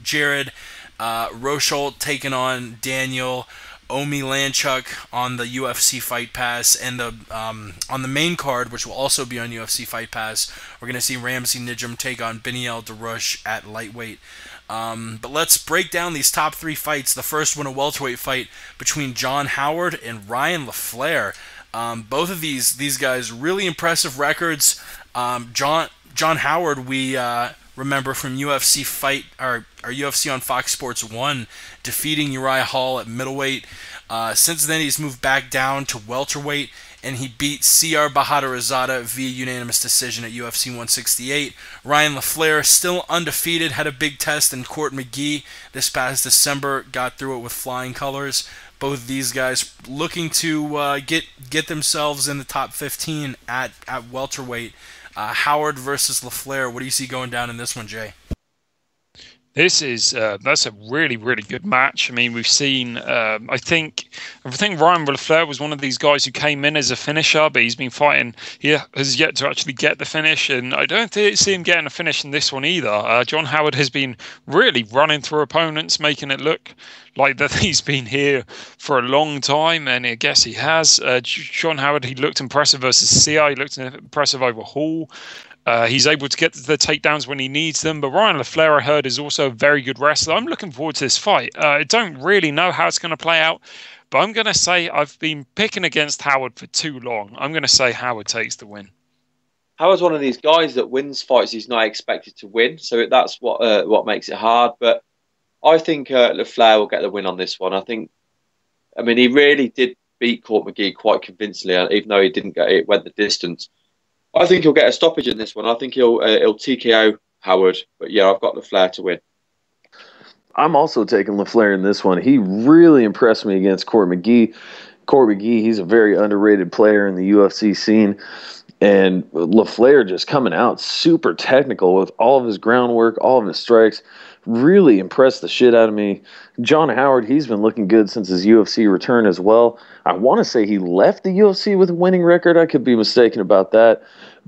A: Jared Rochelle taking on Daniel Omi Lanchuk on the UFC Fight Pass, and on the main card, which will also be on UFC Fight Pass, we're going to see Ramsey Nijem take on Beniel Darush at lightweight. But let's break down these top 3 fights. The first one, a welterweight fight between John Howard and Ryan LaFleur. Both of these guys, really impressive records. John Howard, we remember from UFC Fight, or UFC on Fox Sports 1, defeating Uriah Hall at middleweight. Since then, he's moved back down to welterweight, and he beat C.R. Bahadurzada via unanimous decision at UFC 168. Ryan LaFleur, still undefeated, had a big test in Court McGee this past December, got through it with flying colors. Both of these guys looking to get themselves in the top 15 at welterweight. Howard versus LaFleur, what do you see going down in this one, Jay?
B: This is that's a really, really good match. I mean, we've seen. I think Ryan LaFleur was one of these guys who came in as a finisher, but he's been fighting. He has yet to actually get the finish, and I don't see him getting a finish in this one either. John Howard has been really running through opponents, making it look like that he's been here for a long time, and I guess he has. John Howard, he looked impressive versus Sia. He looked impressive over Hall. He's able to get the takedowns when he needs them. But Ryan LaFleur, I heard, is also a very good wrestler. I'm looking forward to this fight. I don't really know how it's going to play out, but I'm going to say I've been picking against Howard for too long. I'm going to say Howard takes the win.
C: Howard's one of these guys that wins fights he's not expected to win, so that's what makes it hard. But I think LaFleur will get the win on this one. I mean, he really did beat Court McGee quite convincingly, even though he didn't went the distance. I think he'll get a stoppage in this one. I think he'll TKO Howard. But yeah, I've got LaFleur to win.
D: I'm also taking LaFleur in this one. He really impressed me against Court McGee. Court McGee, he's a very underrated player in the UFC scene. And LaFleur just coming out super technical with all of his groundwork, all of his strikes. Really impressed the shit out of me. John Howard, he's been looking good since his UFC return as well. I want to say he left the UFC with a winning record. I could be mistaken about that.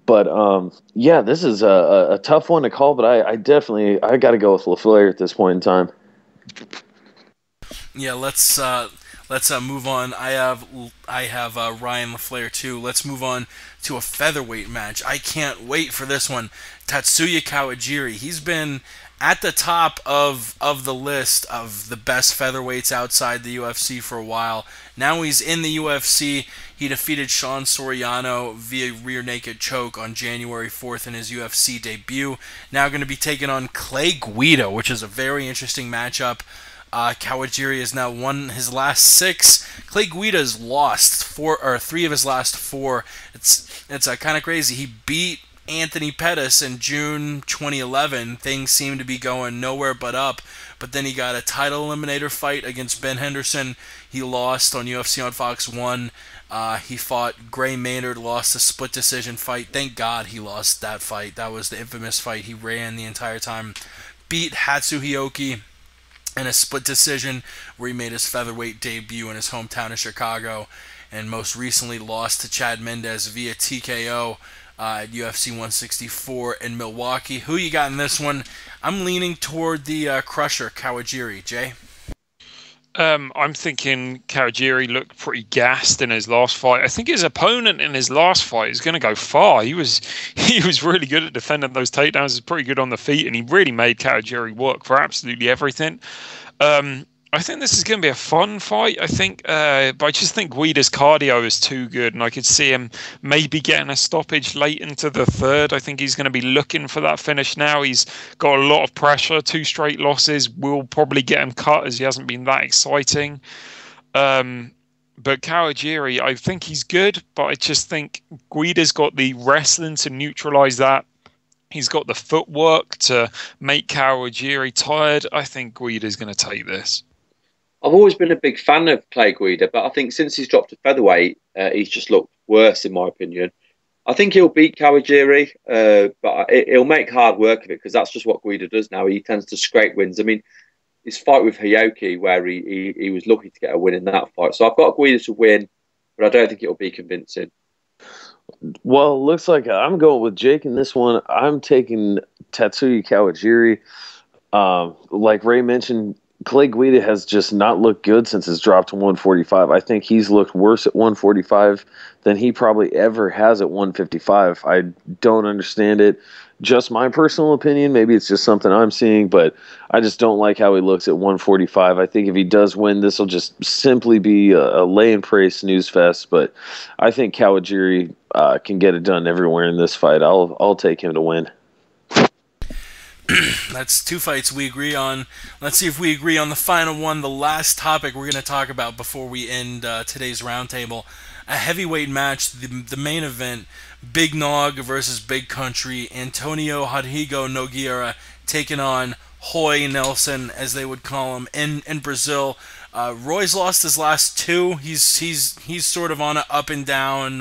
D: But, yeah, this is a tough one to call, but I got to go with LaFleur at this point in time.
A: Yeah, let's move on. I have Ryan LaFleur too. Let's move on to a featherweight match. I can't wait for this one. Tatsuya Kawajiri. He's been at the top of the list of the best featherweights outside the UFC for a while. Now he's in the UFC. He defeated Sean Soriano via rear naked choke on January 4th in his UFC debut. Now going to be taking on Clay Guida, which is a very interesting matchup. Kawajiri has now won his last 6. Clay Guida's lost 3 of his last 4. It's kind of crazy. He beat Anthony Pettis in June 2011. Things seemed to be going nowhere but up. But then he got a title eliminator fight against Ben Henderson. He lost on UFC on Fox 1. He fought Gray Maynard, lost a split decision fight. Thank God he lost that fight. That was the infamous fight he ran the entire time. Beat Hatsuhioki in a split decision where he made his featherweight debut in his hometown of Chicago, and most recently lost to Chad Mendez via TKO at UFC 164 in Milwaukee. Who you got in this one? I'm leaning toward the Crusher, Kawajiri. Jay?
B: I'm thinking Kawajiri looked pretty gassed in his last fight. I think his opponent in his last fight is going to go far. He was really good at defending those takedowns. He's pretty good on the feet, and he really made Kawajiri work for absolutely everything. I think this is going to be a fun fight. But I just think Guida's cardio is too good, and I could see him maybe getting a stoppage late into the third. I think he's going to be looking for that finish now. He's got a lot of pressure. 2 straight losses will probably get him cut, as he hasn't been that exciting. But Kawajiri, I think he's good, but I just think Guida's got the wrestling to neutralize that. He's got the footwork to make Kawajiri tired. I think Guida's going to take this.
C: I've always been a big fan of Clay Guida, but I think since he's dropped to featherweight, he's just looked worse, in my opinion. I think he'll beat Kawajiri, but he'll make hard work of it, because that's just what Guida does now. He tends to scrape wins. I mean, his fight with Hioki, where he was lucky to get a win in that fight. So I've got Guida to win, but I don't think it'll be convincing.
D: Well, it looks like I'm going with Jake in this one. I'm taking Tatsuya Kawajiri. Like Ray mentioned, Clay Guida has just not looked good since his drop to 145. I think he's looked worse at 145 than he probably ever has at 155. I don't understand it. Just my personal opinion. Maybe it's just something I'm seeing, but I just don't like how he looks at 145. I think if he does win, this will just simply be a lay and pray snooze fest. But I think Kawajiri can get it done everywhere in this fight. I'll take him to win.
A: That's two fights we agree on. Let's see if we agree on the final one, the last topic we're going to talk about before we end today's roundtable. A heavyweight match, the main event, Big Nog versus Big Country. Antonio Rodrigo Nogueira taking on Roy Nelson, as they would call him, in Brazil. Roy's lost his last two. He's sort of on an up and down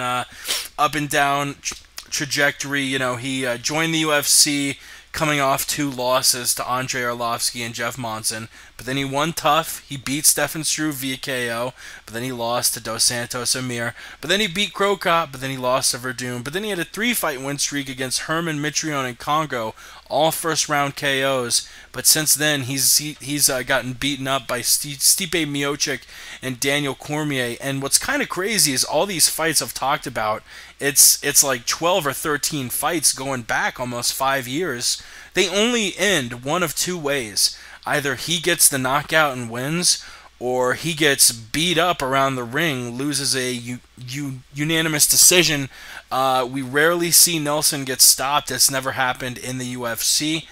A: trajectory. You know, he joined the UFC coming off 2 losses to Andrei Arlovsky and Jeff Monson, but then he won tough. He beat Stefan Struve via KO, but then he lost to Dos Santos Amir, but then he beat Krokop, but then he lost to Verdum, but then he had a 3-fight win streak against Herman Mitrione and Congo, all first-round KOs, but since then he's gotten beaten up by Stipe Miocic and Daniel Cormier, and what's kind of crazy is all these fights I've talked about, it's like 12 or 13 fights going back almost 5 years. They only end one of two ways. Either he gets the knockout and wins, or he gets beat up around the ring, loses a unanimous decision. We rarely see Nelson get stopped. It's never happened in the UFC.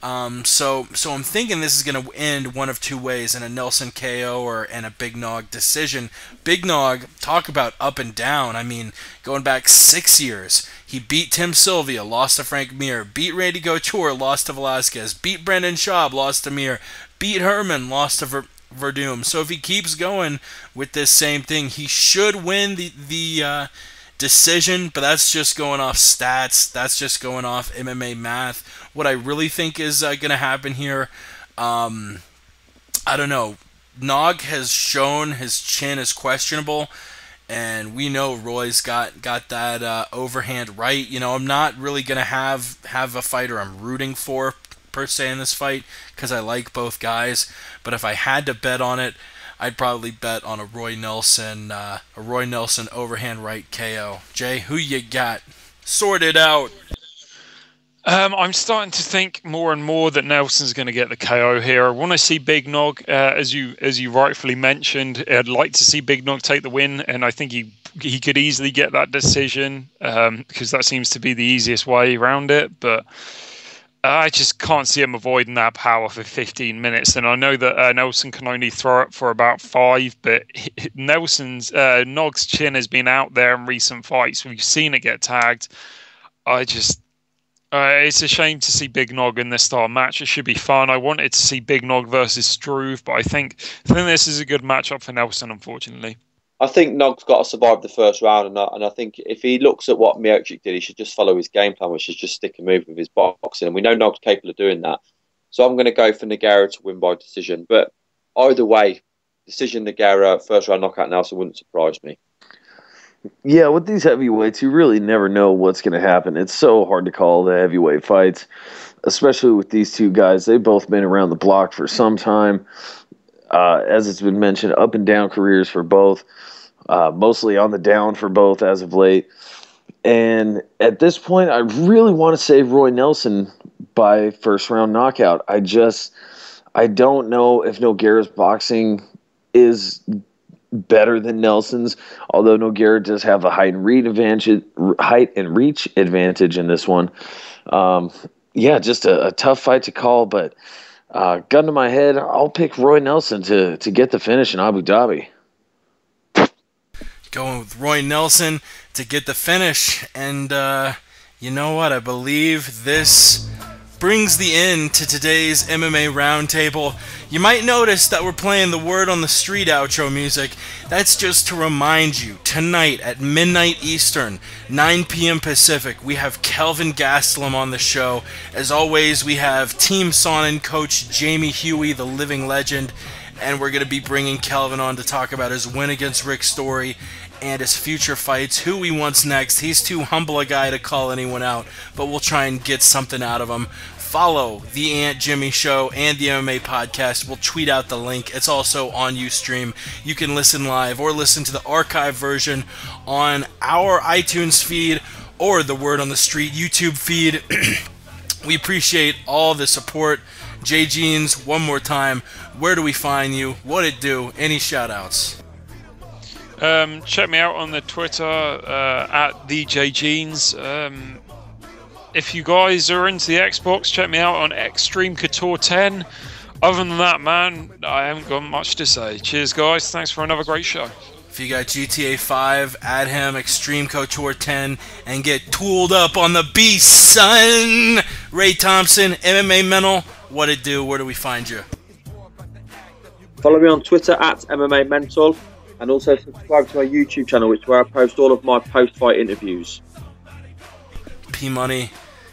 A: So I'm thinking this is going to end one of two ways, in a Nelson KO or in a Big Nog decision. Big Nog, talk about up and down. I mean, going back 6 years, he beat Tim Sylvia, lost to Frank Mir, beat Randy Couture, lost to Velasquez, beat Brendan Schaub, lost to Mir, beat Herman, lost to Verdum. So if he keeps going with this same thing, he should win the decision, but that's just going off stats. That's just going off MMA math. What I really think is going to happen here, I don't know. Nog has shown his chin is questionable, and we know Roy's got that overhand right. You know, I'm not really going to have a fighter I'm rooting for per se in this fight, because I like both guys, but if I had to bet on it, I'd probably bet on a Roy Nelson overhand right KO. Jay, who you got? Sort it out.
B: I'm starting to think more and more that Nelson's going to get the KO here. I want to see Big Nog, as you rightfully mentioned. I'd like to see Big Nog take the win, and I think he could easily get that decision, because that seems to be the easiest way around it. But I just can't see him avoiding that power for 15 minutes. And I know that Nelson can only throw it for about 5, but Nog's chin has been out there in recent fights. We've seen it get tagged. It's a shame to see Big Nog in this style match. It should be fun. I wanted to see Big Nog versus Struve, but I think this is a good matchup for Nelson, unfortunately.
C: I think Nog's got to survive the first round, and I think if he looks at what Miocic did, he should just follow his game plan, which is just stick and move with his boxing. And we know Nog's capable of doing that. So I'm going to go for Nogueira to win by decision. But either way, decision Nogueira, first round knockout Nelson wouldn't surprise me.
D: Yeah, with these heavyweights, you really never know what's going to happen. It's so hard to call the heavyweight fights, especially with these two guys. They've both been around the block for some time. As it's been mentioned, up and down careers for both, mostly on the down for both as of late. And at this point, I really want to save Roy Nelson by first round knockout. I don't know if Nogueira's boxing is better than Nelson's, although Nogueira does have a height and reach advantage in this one. Just a tough fight to call, but gun to my head, I'll pick Roy Nelson to get the finish in Abu Dhabi.
A: Going with Roy Nelson to get the finish, and you know what? I believe this brings the end to today's MMA Roundtable. You might notice that we're playing the Word on the Street outro music. That's just to remind you, tonight at midnight Eastern, 9 p.m. Pacific, we have Kelvin Gastelum on the show. As always, we have Team Sonnen coach Jamie Huey, the living legend, and we're going to be bringing Kelvin on to talk about his win against Rick Story and his future fights, who he wants next. He's too humble a guy to call anyone out, but we'll try and get something out of him. follow the Aunt Jimmy Show and the MMA Podcast. We'll tweet out the link. It's also on Ustream. You can listen live or listen to the archive version on our iTunes feed or the Word on the Street YouTube feed. We appreciate all the support. J Jeans, one more time, where do we find you? What it do? Any shout outs?
B: Check me out on the Twitter at TheJJeans. If you guys are into the Xbox, check me out on Extreme Couture 10. Other than that, man, I haven't got much to say. Cheers, guys. Thanks for another great show.
A: If you got GTA 5, add him, Extreme Couture 10, and get tooled up on the beast, son! Ray Thompson, MMA Mental, what it do? Where do we find you?
C: Follow me on Twitter at MMA Mental, and also subscribe to my YouTube channel, which is where I post all of my post-fight interviews.
A: P-Money,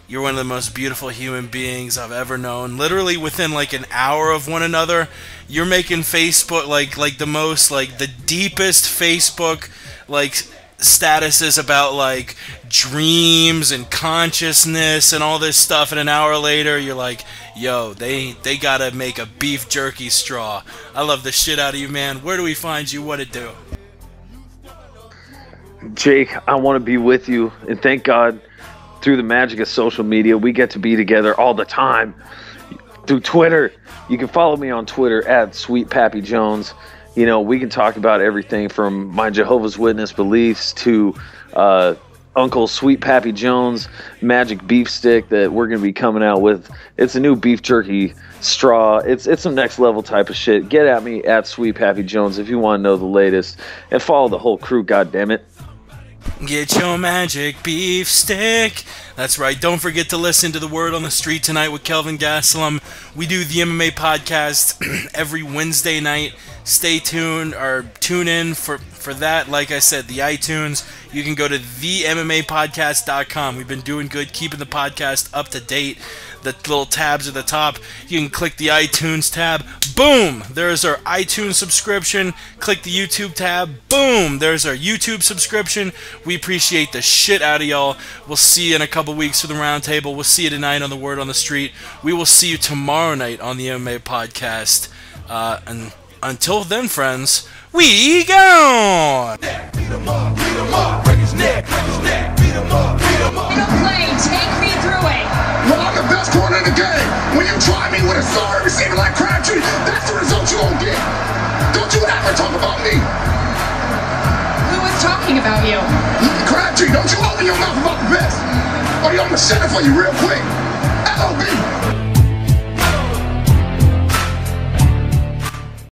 A: you're one of the most beautiful human beings I've ever known. Literally within like an hour of one another, you're making Facebook like the most, like the deepest Facebook like statuses about like dreams and consciousness and all this stuff, and an hour later you're like, yo, they gotta make a beef jerky straw. I love the shit out of you, man. Where do we find you? What it do?
D: Jake, I want to be with you, and thank God through the magic of social media we get to be together all the time. Through Twitter, you can follow me on Twitter at Sweet Pappy Jones. You know, we can talk about everything from my Jehovah's Witness beliefs to Uncle Sweet Pappy Jones magic beef stick that we're going to be coming out with. It's a new beef jerky straw. It's some next level type of shit. Get at me at Sweet Pappy Jones if you want to know the latest, and follow the whole crew, goddammit.
A: Get your magic beef stick. That's right. Don't forget to listen to The Word on the Street tonight with Kelvin Gastelum. We do the MMA podcast every Wednesday night. Stay tuned or tune in for that. Like I said, the iTunes. You can go to themmapodcast.com. We've been doing good, keeping the podcast up to date. The little tabs at the top. You can click the iTunes tab. Boom! There's our iTunes subscription. Click the YouTube tab. Boom! There's our YouTube subscription. We appreciate the shit out of y'all. We'll see you in a couple weeks for the Roundtable. We'll see you tonight on The Word on the Street. We will see you tomorrow night on the MMA podcast. And until then, friends, we gone!
E: Beat him up, break his neck, beat him up.
F: Play, take me through it.
G: Well, I'm the best corner in the game. When you try me with a sorry receiver like Crabtree, that's the result you won't get. Don't you ever talk about me.
F: Who was talking about you?
G: Crabtree, don't you open your mouth about the best. Or I'm gonna set it for you real quick. LOB.